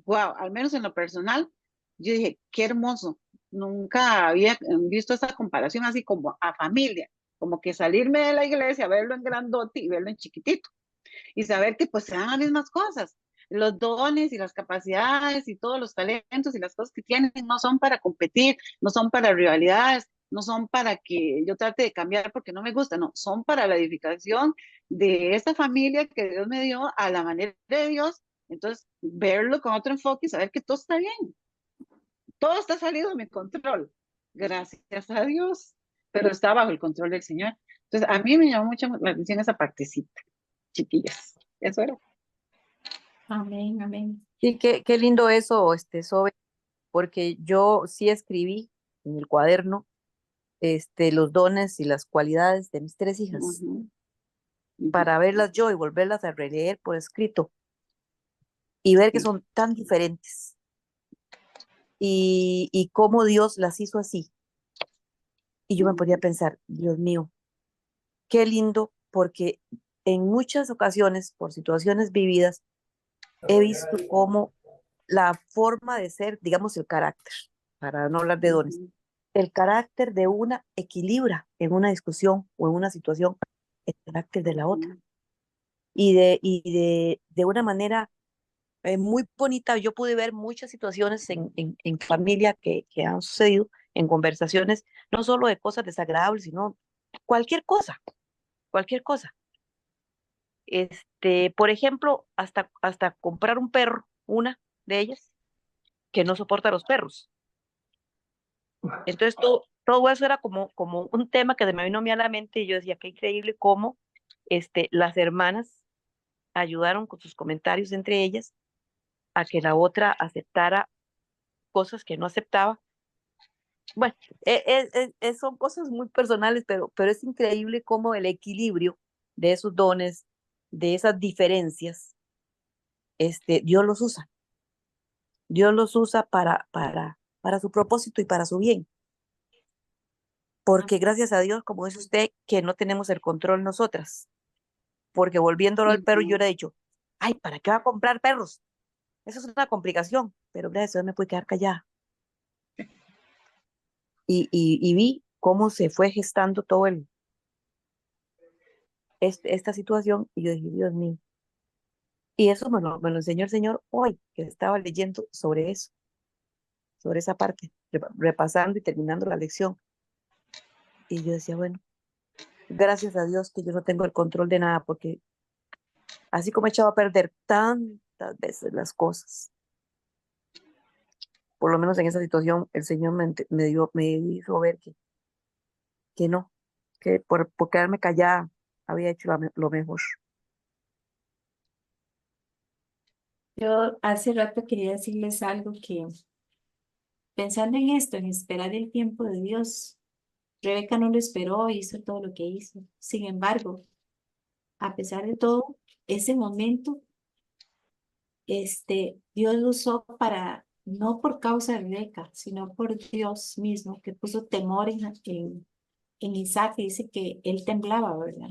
wow, al menos en lo personal, yo dije, qué hermoso. Nunca había visto esta comparación así como a familia, como que salirme de la iglesia, verlo en grandote y verlo en chiquitito y saber que pues sean las mismas cosas. Los dones y las capacidades y todos los talentos y las cosas que tienen no son para competir, no son para rivalidades, no son para que yo trate de cambiar porque no me gusta, no, son para la edificación de esta familia que Dios me dio a la manera de Dios. Entonces, verlo con otro enfoque y saber que todo está bien, todo está salido de mi control, gracias a Dios, pero está bajo el control del Señor. Entonces, a mí me llamó mucho la atención esa partecita, chiquillas. Eso era. Amén, amén. Sí, qué lindo eso, Sobe, porque yo sí escribí en el cuaderno los dones y las cualidades de mis tres hijas para verlas yo y volverlas a releer por escrito y ver que son tan diferentes y cómo Dios las hizo así. Y yo me podía pensar, Dios mío, qué lindo, porque en muchas ocasiones, por situaciones vividas, he visto cómo la forma de ser, digamos el carácter, para no hablar de dones, el carácter de una equilibra en una discusión o en una situación el carácter de la otra. Y de una manera muy bonita. Yo pude ver muchas situaciones en familia que han sucedido, en conversaciones, no solo de cosas desagradables, sino cualquier cosa, cualquier cosa. Por ejemplo, hasta comprar un perro, una de ellas, que no soporta a los perros. Entonces, todo eso era como un tema que me vino a mí a la mente y yo decía, qué increíble cómo las hermanas ayudaron con sus comentarios entre ellas a que la otra aceptara cosas que no aceptaba. Bueno, son cosas muy personales, pero es increíble cómo el equilibrio de esos dones, de esas diferencias, Dios los usa. Dios los usa para su propósito y para su bien. Porque gracias a Dios, como dice usted, que no tenemos el control nosotras. Porque volviéndolo al perro, yo le he dicho, ay, ¿para qué va a comprar perros? Eso es una complicación, pero gracias a Dios me pude quedar callada. Y vi cómo se fue gestando todo esta situación y yo dije, Dios mío. Y eso me lo enseñó el Señor hoy, que estaba leyendo sobre eso, sobre esa parte, repasando y terminando la lección. Y yo decía, bueno, gracias a Dios que yo no tengo el control de nada, porque así como he echado a perder tantas veces las cosas, por lo menos en esa situación, el Señor me hizo ver que no, que por quedarme callada había hecho lo mejor. Yo hace rato quería decirles algo que, pensando en esto, en esperar el tiempo de Dios, Rebeca no lo esperó, hizo todo lo que hizo. Sin embargo, a pesar de todo, ese momento, Dios lo usó para, no por causa de Rebeca, sino por Dios mismo, que puso temor en Isaac, y dice que él temblaba, ¿verdad?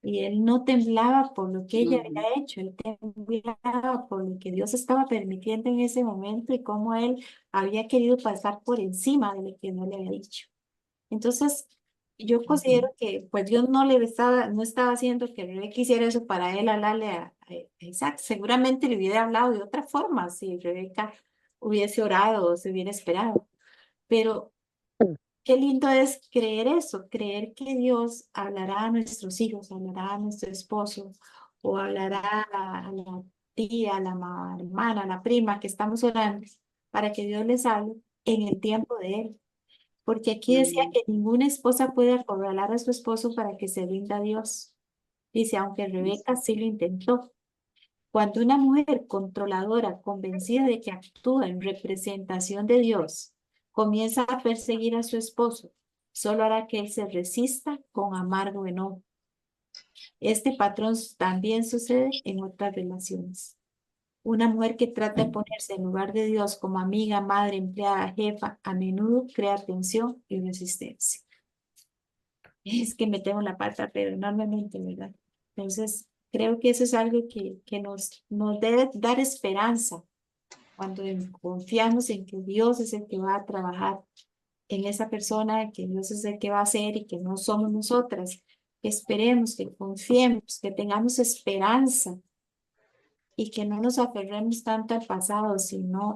Y él no temblaba por lo que ella había hecho, él temblaba por lo que Dios estaba permitiendo en ese momento y cómo él había querido pasar por encima de lo que no le había dicho. Entonces, yo considero que pues Dios no estaba haciendo que Rebeca hiciera eso para él hablarle a Isaac. Seguramente le hubiera hablado de otra forma si Rebeca hubiese orado o se hubiera esperado. Pero qué lindo es creer eso, creer que Dios hablará a nuestros hijos, hablará a nuestro esposo o hablará a la tía, a la hermana, a la prima que estamos orando para que Dios les hable en el tiempo de él. Porque aquí decía que ninguna esposa puede acorralar a su esposo para que se rinda a Dios. Dice, aunque Rebeca sí lo intentó. Cuando una mujer controladora, convencida de que actúa en representación de Dios, comienza a perseguir a su esposo, solo hará que él se resista con amargo enojo. Este patrón también sucede en otras relaciones. Una mujer que trata de ponerse en lugar de Dios como amiga, madre, empleada, jefa, a menudo crea tensión y resistencia. Es que metemos la pata, pero enormemente, ¿verdad? Entonces, creo que eso es algo que nos debe dar esperanza cuando confiamos en que Dios es el que va a trabajar en esa persona, que Dios es el que va a hacer y que no somos nosotras. Que esperemos, que confiemos, que tengamos esperanza y que no nos aferremos tanto al pasado, sino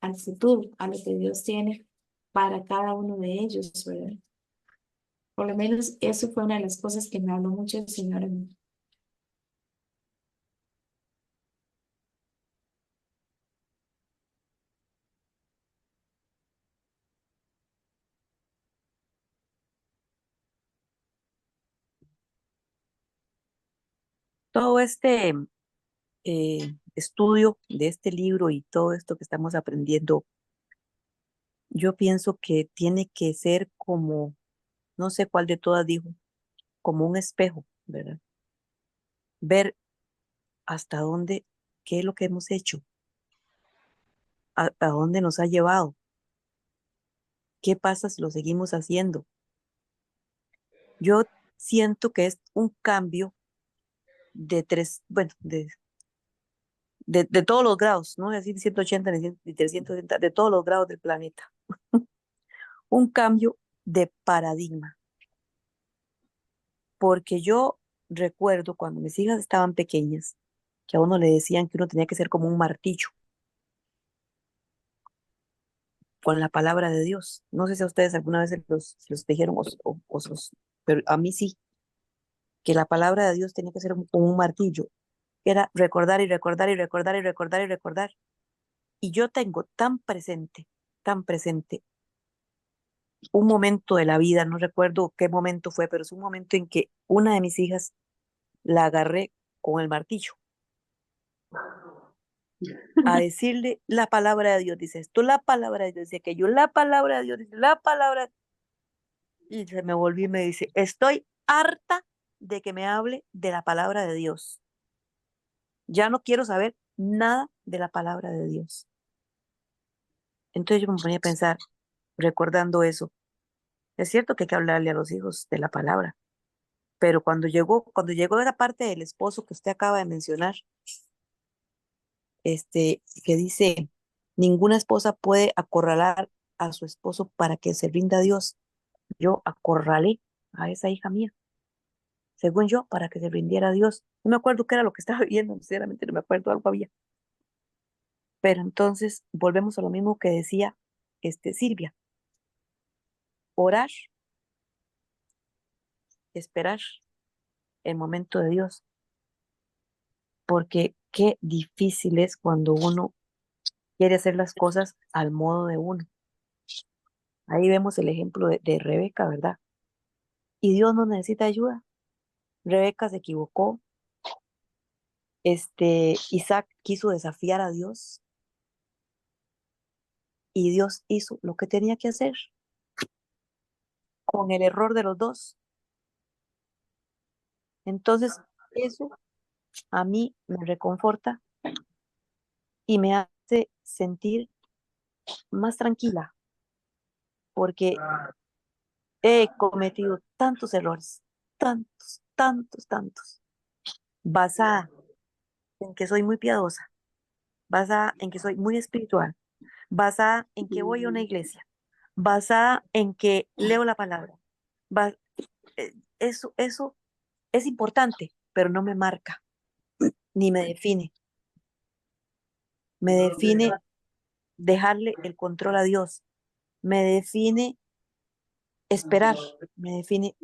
al futuro, a lo que Dios tiene para cada uno de ellos, ¿verdad? Por lo menos eso fue una de las cosas que me habló mucho el Señor a mí. Todo estudio de este libro y todo esto que estamos aprendiendo, yo pienso que tiene que ser como, no sé cuál de todas dijo, como un espejo, ¿verdad? Ver hasta dónde, qué es lo que hemos hecho, a dónde nos ha llevado, qué pasa si lo seguimos haciendo. Yo siento que es un cambio de bueno, de todos los grados, no es decir 180 ni 360, de todos los grados del planeta. Un cambio de paradigma. Porque yo recuerdo cuando mis hijas estaban pequeñas, que a uno le decían que uno tenía que ser como un martillo con la palabra de Dios. No sé si a ustedes alguna vez los dijeron, pero a mí sí, que la palabra de Dios tenía que ser como un martillo, que era recordar y recordar y recordar y recordar y recordar. Y yo tengo tan presente un momento de la vida, no recuerdo qué momento fue, pero es un momento en que una de mis hijas la agarré con el martillo a decirle la palabra de Dios, dice esto, la palabra de Dios dice aquello, la palabra de Dios dice, la palabra, y se me volvió y me dice, estoy harta de que me hable de la palabra de Dios. Ya no quiero saber nada de la palabra de Dios. Entonces yo me ponía a pensar, recordando eso, es cierto que hay que hablarle a los hijos de la palabra, pero cuando llegó esa parte del esposo que usted acaba de mencionar, que dice, ninguna esposa puede acorralar a su esposo para que se rinda a Dios. Yo acorralé a esa hija mía, según yo, para que se rindiera a Dios. No me acuerdo qué era lo que estaba viendo, sinceramente no me acuerdo, algo había. Pero entonces volvemos a lo mismo que decía Silvia, orar, esperar el momento de Dios, porque qué difícil es cuando uno quiere hacer las cosas al modo de uno. Ahí vemos el ejemplo de Rebeca, ¿verdad? Y Dios no necesita ayuda. Rebeca se equivocó. Isaac quiso desafiar a Dios y Dios hizo lo que tenía que hacer con el error de los dos. Entonces, eso a mí me reconforta y me hace sentir más tranquila porque he cometido tantos errores, tantos, tantos, tantos, basada en que soy muy piadosa, basada en que soy muy espiritual, basada en que voy a una iglesia, basada en que leo la palabra. Ba- eso es importante, pero no me marca, ni me define. Me define dejarle el control a Dios, me define esperar, me define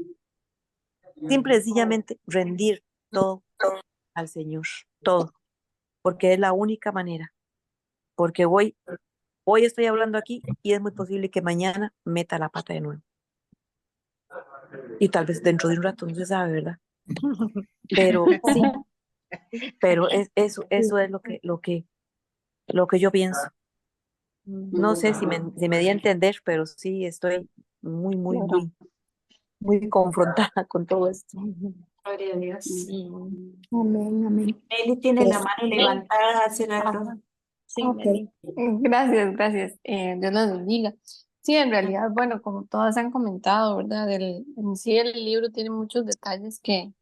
simple y sencillamente rendir todo al Señor, todo, porque es la única manera, porque hoy estoy hablando aquí y es muy posible que mañana meta la pata de nuevo. Y tal vez dentro de un rato, no se sabe, ¿verdad? Pero sí, pero eso es lo que yo pienso. No sé si me di a entender, pero sí estoy muy, muy, Claro. muy, muy confrontada con todo esto. Gloria a Dios. Amén, amén. Meli tiene la Pues, mano levantada a hacer algo. sí, Ok, Meli. gracias, gracias. Dios los bendiga. Sí, en realidad, bueno, como todas han comentado, ¿verdad? En sí el libro tiene muchos detalles que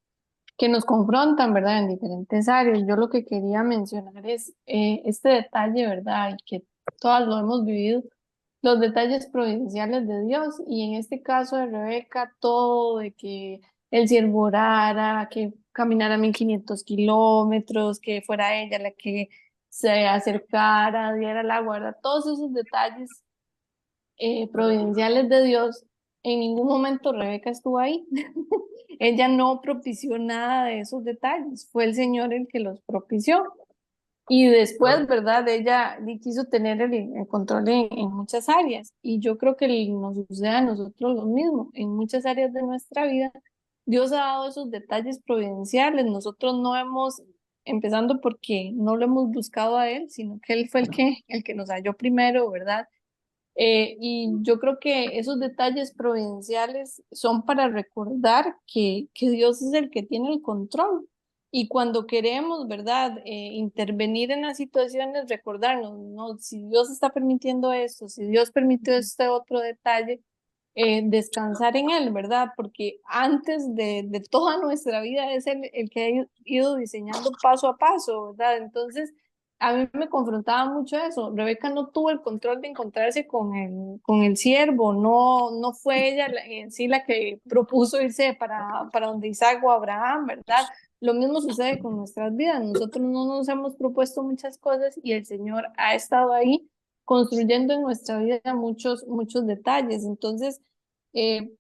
nos confrontan, ¿verdad? En diferentes áreas. Yo lo que quería mencionar es este detalle, ¿verdad? Y que todas lo hemos vivido, los detalles providenciales de Dios. Y en este caso de Rebeca, todo de que el siervo orara, que caminara 1500 kilómetros, que fuera ella la que se acercara, diera la guarda, todos esos detalles providenciales de Dios, en ningún momento Rebeca estuvo ahí. Ella no propició nada de esos detalles, fue el Señor el que los propició. Y después, ¿verdad? Ella quiso tener el control en muchas áreas. Y yo creo que nos sucede a nosotros lo mismo. En muchas áreas de nuestra vida, Dios ha dado esos detalles providenciales. Nosotros no hemos, empezando porque no lo hemos buscado a Él, sino que Él fue el que nos halló primero, ¿verdad? Y yo creo que esos detalles providenciales son para recordar que Dios es el que tiene el control. Y cuando queremos, ¿verdad?, intervenir en las situaciones, recordarnos, no, si Dios está permitiendo esto, si Dios permitió este otro detalle, descansar en Él, ¿verdad? Porque antes de toda nuestra vida es el que ha ido diseñando paso a paso, ¿verdad? Entonces, a mí me confrontaba mucho eso. Rebeca no tuvo el control de encontrarse con el siervo, no fue ella en sí la que propuso irse para donde Isaac o Abraham, ¿verdad? lo mismo sucede con nuestras vidas. Nosotros no nos hemos propuesto muchas cosas y el Señor ha estado ahí construyendo en nuestra vida muchos detalles. Entonces, eh,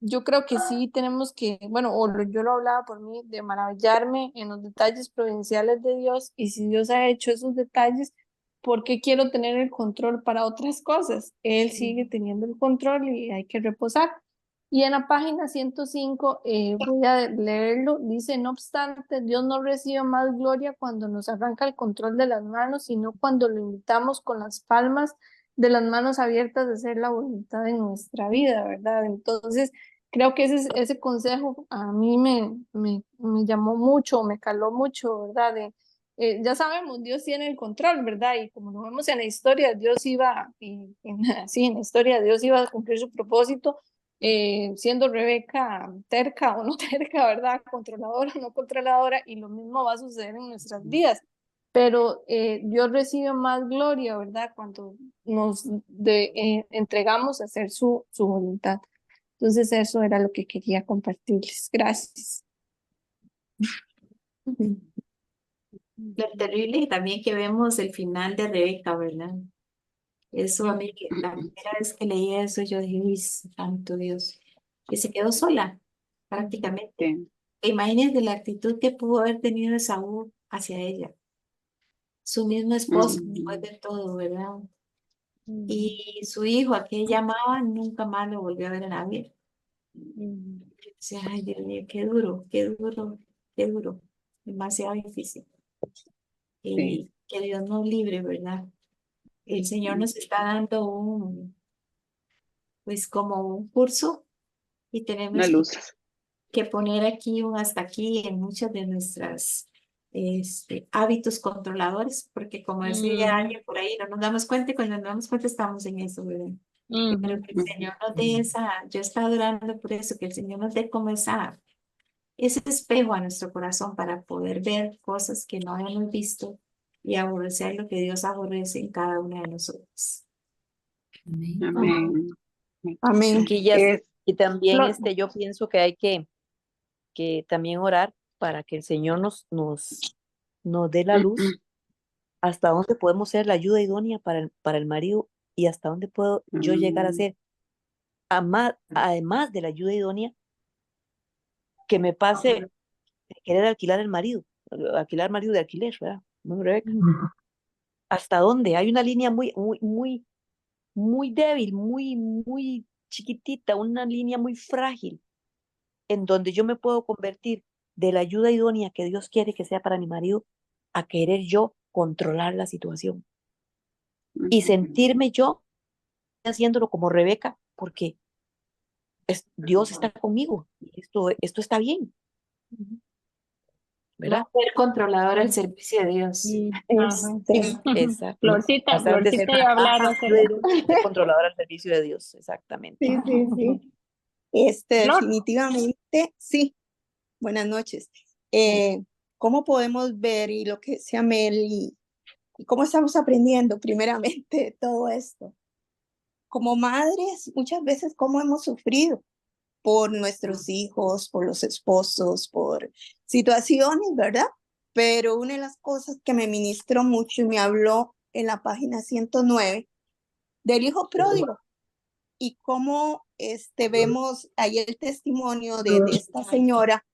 yo creo que sí tenemos que, bueno, yo lo hablaba por mí, de maravillarme en los detalles providenciales de Dios, y si Dios ha hecho esos detalles, ¿por qué quiero tener el control para otras cosas? Él sigue teniendo el control y hay que reposar. Y en la página 105, voy a leerlo, dice: no obstante, Dios no recibe más gloria cuando nos arranca el control de las manos, sino cuando lo invitamos con las palmas de las manos abiertas a hacer la voluntad de nuestra vida, ¿verdad? Entonces, creo que ese consejo a mí me llamó mucho, me caló mucho, ¿verdad? Ya sabemos, Dios tiene el control, ¿verdad? Y como lo vemos en la historia, Dios iba, sí, en la historia, Dios iba a cumplir su propósito, siendo Rebeca terca o no terca, ¿verdad? Controladora o no controladora, y lo mismo va a suceder en nuestras vidas. Pero Dios recibe más gloria, ¿verdad? Cuando nos entregamos a hacer su voluntad. Entonces eso era lo que quería compartirles. Gracias. Lo terrible también que vemos el final de Rebeca, ¿verdad? Eso a mí, la primera vez que leí eso, yo dije, "Uy, santo Dios", que se quedó sola, prácticamente. Sí. Imagínense la actitud que pudo haber tenido Esaú hacia ella, su mismo esposo, después de todo, ¿verdad? Y su hijo, a quien ella amaba, nunca más lo volvió a ver en la vida. Yo decía, ay, Dios mío, qué duro, qué duro, qué duro, demasiado difícil. Sí. Que Dios nos libre, ¿verdad? El Señor nos está dando pues como un curso, y Una tenemos luz. que poner aquí un hasta aquí en muchas de nuestras hábitos controladores, porque como decía alguien por ahí, no nos damos cuenta, y cuando nos damos cuenta estamos en eso, ¿verdad? Pero que el Señor nos dé yo estaba orando por eso, que el Señor nos dé como ese espejo a nuestro corazón para poder ver cosas que no habíamos visto y aborrecer lo que Dios aborrece en cada una de nosotros. Amén. Amén. Amén. Chiquillas, Es, y también Flor, yo pienso que hay que también orar para que el Señor nos dé la luz hasta dónde podemos ser la ayuda idónea para el marido, y hasta dónde puedo yo llegar a ser, además de la ayuda idónea, que me pase de querer alquilar el marido, alquilar marido de alquiler, ¿verdad? ¿No, Rebeca? ¿Hasta dónde? Hay una línea muy débil, muy chiquitita, una línea muy frágil, en donde yo me puedo convertir de la ayuda idónea que Dios quiere que sea para mi marido, a querer yo controlar la situación y sentirme yo haciéndolo como Rebeca, porque Dios está conmigo, esto está bien, No ¿verdad? ser controladora al servicio de Dios. ajá. Exacto. Florcita, Pasar de ser Florcita iba a hablar hace ayuda rato. idónea a ser controladora al servicio de Dios, exactamente. Sí, sí, sí. Flor, Definitivamente, sí. Buenas noches. ¿Cómo podemos ver y lo que decía Mel y cómo estamos aprendiendo primeramente todo esto? Como madres, muchas veces cómo hemos sufrido por nuestros hijos, por los esposos, por situaciones, ¿verdad? Pero una de las cosas que me ministró mucho y me habló en la página 109 del hijo pródigo, y cómo vemos ahí el testimonio de esta señora,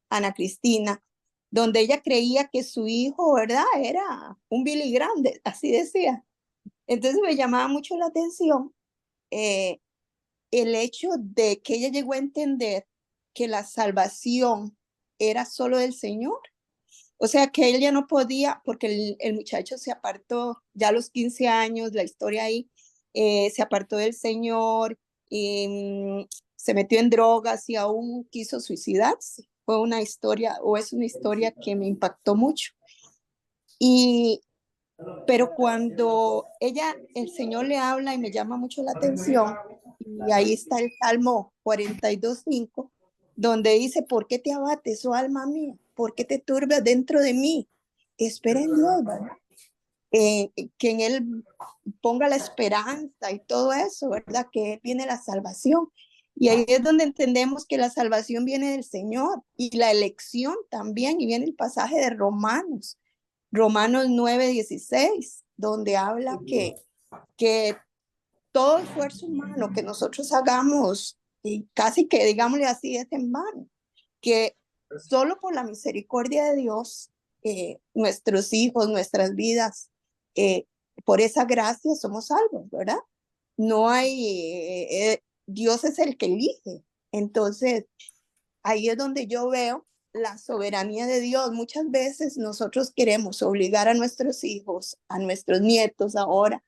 Ana Cristina, donde ella creía que su hijo, ¿verdad? Era un Billy Grande, así decía. Entonces me llamaba mucho la atención el hecho de que ella llegó a entender que la salvación era solo del Señor. O sea, que ella no podía, porque el muchacho se apartó ya a los 15 años, la historia ahí, se apartó del Señor, y se metió en drogas y aún quiso suicidarse. Fue una historia, o es una historia que me impactó mucho. Pero cuando el Señor le habla y me llama mucho la atención, y ahí está el Salmo 42:5, donde dice: ¿por qué te abates, oh alma mía? ¿Por qué te turbas dentro de mí? Espera en Dios, ¿verdad? Que en Él ponga la esperanza y todo eso, ¿verdad? Que viene la salvación. Y ahí es donde entendemos que la salvación viene del Señor y la elección también, y viene el pasaje de Romanos, Romanos 9:16, donde habla que todo esfuerzo humano que nosotros hagamos, y casi que digámosle así, es en vano, que solo por la misericordia de Dios, nuestros hijos, nuestras vidas, por esa gracia somos salvos, ¿verdad? No hay, Dios es el que elige. Entonces, ahí es donde yo veo la soberanía de Dios. Muchas veces nosotros queremos obligar a nuestros hijos, a nuestros nietos ahora,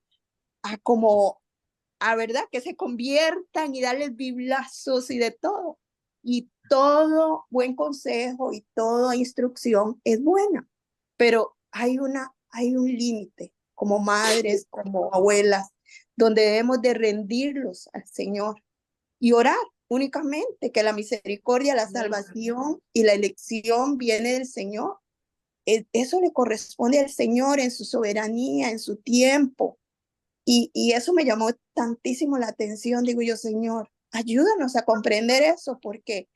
a verdad, que se conviertan y darles biblazos y de todo. Y todo buen consejo y toda instrucción es buena, pero hay un límite como madres, como abuelas, donde debemos de rendirlos al Señor y orar únicamente que la misericordia, la salvación y la elección viene del Señor. Eso le corresponde al Señor en su soberanía, en su tiempo. Y eso me llamó tantísimo la atención. Digo yo, Señor, ayúdanos a comprender eso, porque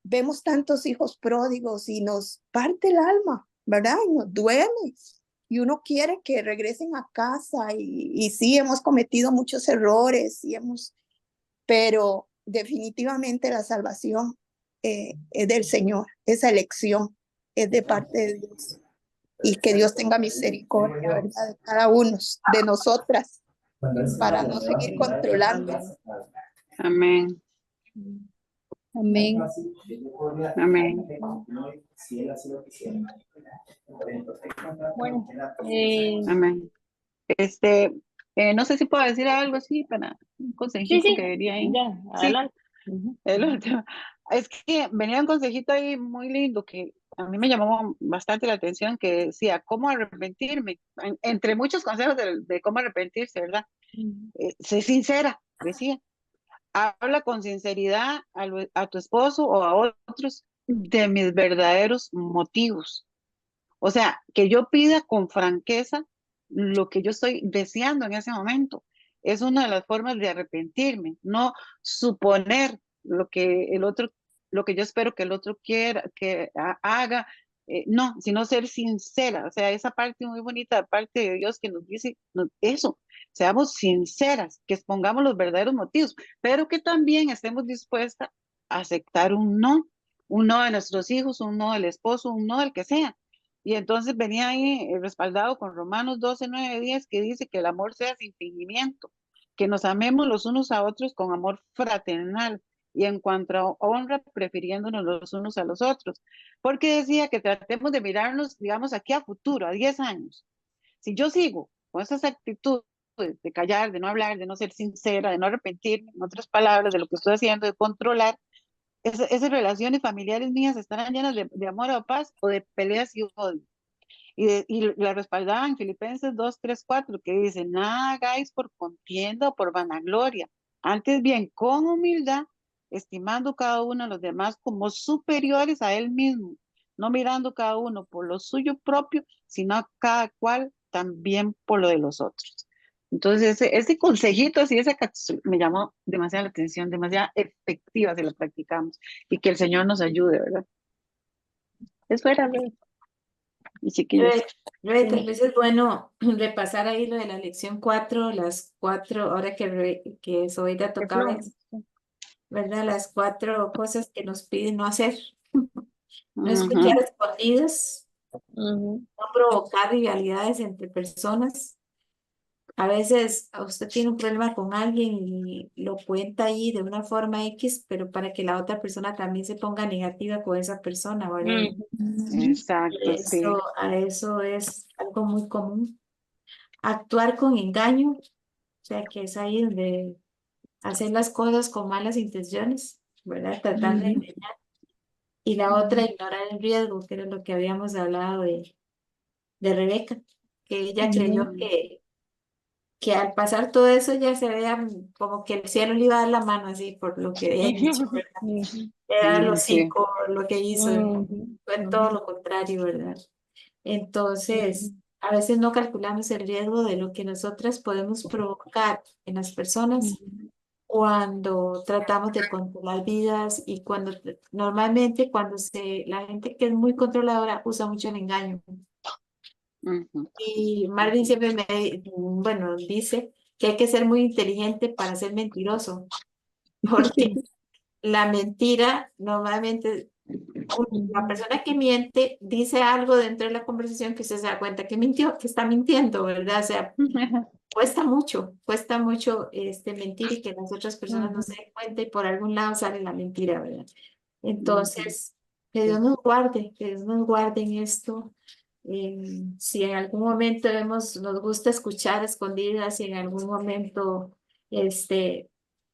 vemos tantos hijos pródigos y nos parte el alma, ¿verdad? Y nos duele. Y uno quiere que regresen a casa y sí, hemos cometido muchos errores, pero definitivamente la salvación es del Señor, esa elección es de parte de Dios. Y que Dios tenga misericordia, ¿verdad? De cada uno de nosotras para no seguir controlando. Amén. Amén. Amén. Bueno, Amén. No sé si puedo decir algo así para un sí, consejito sí, que vería ahí. ya, Sí, adelante. Ujú. el último. Es que venía un consejito ahí muy lindo que a mí me llamó bastante la atención, que decía, ¿cómo arrepentirme? Entre muchos consejos de cómo arrepentirse, ¿verdad? Sé sincera, decía. Habla con sinceridad a tu esposo o a otros de mis verdaderos motivos. O sea, que yo pida con franqueza lo que yo estoy deseando en ese momento. Es una de las formas de arrepentirme, no suponer lo que yo espero que el otro quiera, que haga, no, sino ser sincera. O sea, esa parte muy bonita, de parte de Dios que nos dice eso, seamos sinceras, que expongamos los verdaderos motivos, pero que también estemos dispuestas a aceptar un no de nuestros hijos, un no del esposo, un no del que sea. Y entonces venía ahí respaldado con Romanos 12, 9, 10, que dice que el amor sea sin fingimiento, que nos amemos los unos a otros con amor fraternal y en cuanto a honra, prefiriéndonos los unos a los otros. Porque decía que tratemos de mirarnos, digamos, aquí a futuro, a 10 años. Si yo sigo con esas actitudes de callar, de no hablar, de no ser sincera, de no arrepentirme, en otras palabras, de lo que estoy haciendo, de controlar, esas relaciones familiares mías estarán llenas de amor o paz o de peleas y odio. Y la respaldaba en Filipenses 2, 3, 4, que dice, nada hagáis por contienda o por vanagloria, antes bien con humildad, estimando cada uno a los demás como superiores a él mismo, no mirando cada uno por lo suyo propio, sino a cada cual también por lo de los otros. Entonces, ese consejito, así, esa me llamó demasiado la atención, demasiado efectiva si la practicamos, y que el Señor nos ayude, ¿verdad? Eso era, mis chiquillos. Tal vez es bueno repasar ahí lo de la lección 4, las 4, ahora que Zoida Qué tocaba, flojo. ¿verdad? Las 4 cosas que nos piden no hacer. No escuchar Ujú. escondidas, Ujú. no provocar rivalidades entre personas. A veces usted tiene un problema con alguien y lo cuenta ahí de una forma X, pero para que la otra persona también se ponga negativa con esa persona, ¿verdad? Ujú. Exacto, sí. A eso es algo muy común. Actuar con engaño, o sea, que es ahí donde hacer las cosas con malas intenciones, ¿verdad? Tratar de Ujú. engañar. Y la otra, ignorar el riesgo, que era lo que habíamos hablado de Rebeca, que ella creyó Ujú. que al pasar todo eso ya se veía como que el cielo le iba a dar la mano así por lo que había dicho, ¿verdad? Ujú. Era los Sí. 5, lo que hizo, Ujú. fue todo lo contrario, ¿verdad? Entonces, Ujú. a veces no calculamos el riesgo de lo que nosotras podemos provocar en las personas cuando tratamos de controlar vidas y cuando normalmente la gente que es muy controladora usa mucho el engaño. Ujú. Y Marvin siempre bueno, dice que hay que ser muy inteligente para ser mentiroso, porque la mentira normalmente, la persona que miente dice algo dentro de la conversación que usted se da cuenta que mintió, que está mintiendo, ¿verdad? O sea, cuesta mucho mentir y que las otras personas no se den cuenta y por algún lado sale la mentira, ¿verdad? Entonces, que Dios nos guarde, que Dios nos guarde en esto. Si en algún momento nos gusta escuchar a escondidas, si en algún momento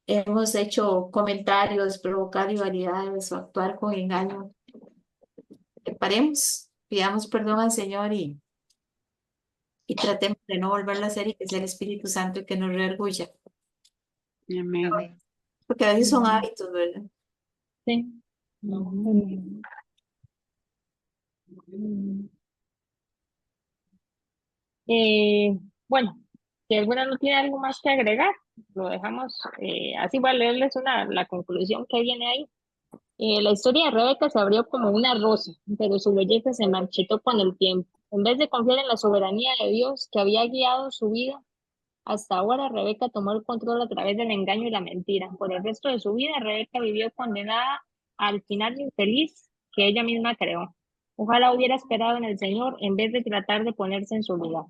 hemos hecho comentarios, provocar rivalidades o actuar con engaño, paremos, pidamos perdón al Señor y tratemos de no volverlo a hacer y que sea el Espíritu Santo el que nos redarguya. Amén. Porque a veces son hábitos, ¿verdad? Sí. Bueno, si alguna no tiene algo más que agregar, lo dejamos así. Voy a leerles la conclusión que viene ahí. La historia de Rebeca se abrió como una rosa, pero su belleza se marchitó con el tiempo. En vez de confiar en la soberanía de Dios que había guiado su vida, hasta ahora Rebeca tomó el control a través del engaño y la mentira. Por el resto de su vida, Rebeca vivió condenada al final infeliz que ella misma creó. Ojalá hubiera esperado en el Señor en vez de tratar de ponerse en su lugar.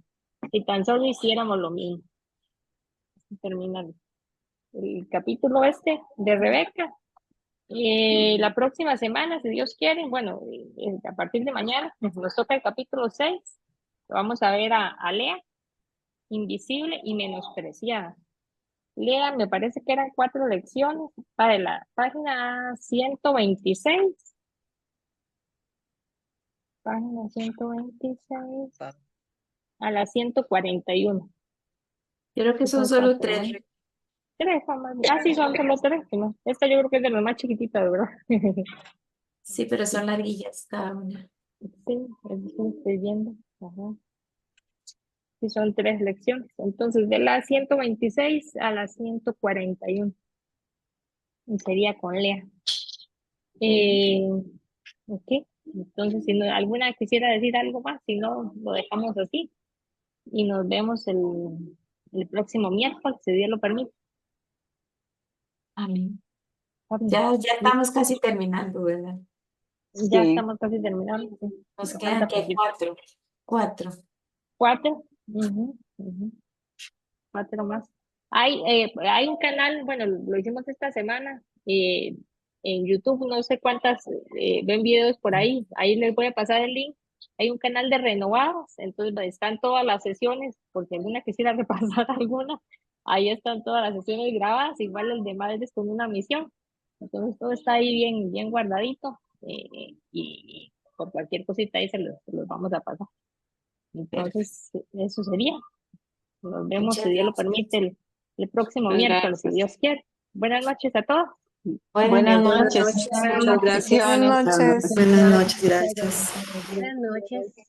Si tan solo hiciéramos lo mismo. Termina el capítulo de Rebeca. La próxima semana, si Dios quiere, bueno, a partir de mañana, nos toca el capítulo 6. Vamos a ver a Lea, invisible y menospreciada. Lea, me parece que eran 4 lecciones para la página 126. Página 126 a la 141. Creo que son Son solo 4, 3. ¿no? 3, sí, son solo 3. ¿No? Esta yo creo que es de las más chiquititas, ¿verdad? Sí, pero son larguillas cada una. Sí, estoy viendo. Ajá. Sí, son 3 lecciones. Entonces, de la 126 a la 141. Y sería con Lea. Ok. Entonces, si alguna quisiera decir algo más, si no, lo dejamos así. Y nos vemos el próximo miércoles, si Dios lo permite. Amén. Ya estamos casi terminando, ¿verdad? Ya estamos casi terminando. Sí. Nos quedan que 4. 4. 4. 4 más. Hay un canal, bueno, lo hicimos esta semana en YouTube, no sé cuántas ven videos por ahí les voy a pasar el link. Hay un canal de renovados, entonces están todas las sesiones, porque alguna quisiera repasar alguna, ahí están todas las sesiones grabadas, igual el de Madres con una misión, entonces todo está ahí bien, bien guardadito, y por cualquier cosita ahí se los vamos a pasar. Entonces, eso sería. Nos vemos, si Dios lo permite, el próximo miércoles, si Dios quiere. Buenas noches a todos. Buenas noches. Buenas Bendiciones. noches. Buenas noches, gracias. Buenas noches.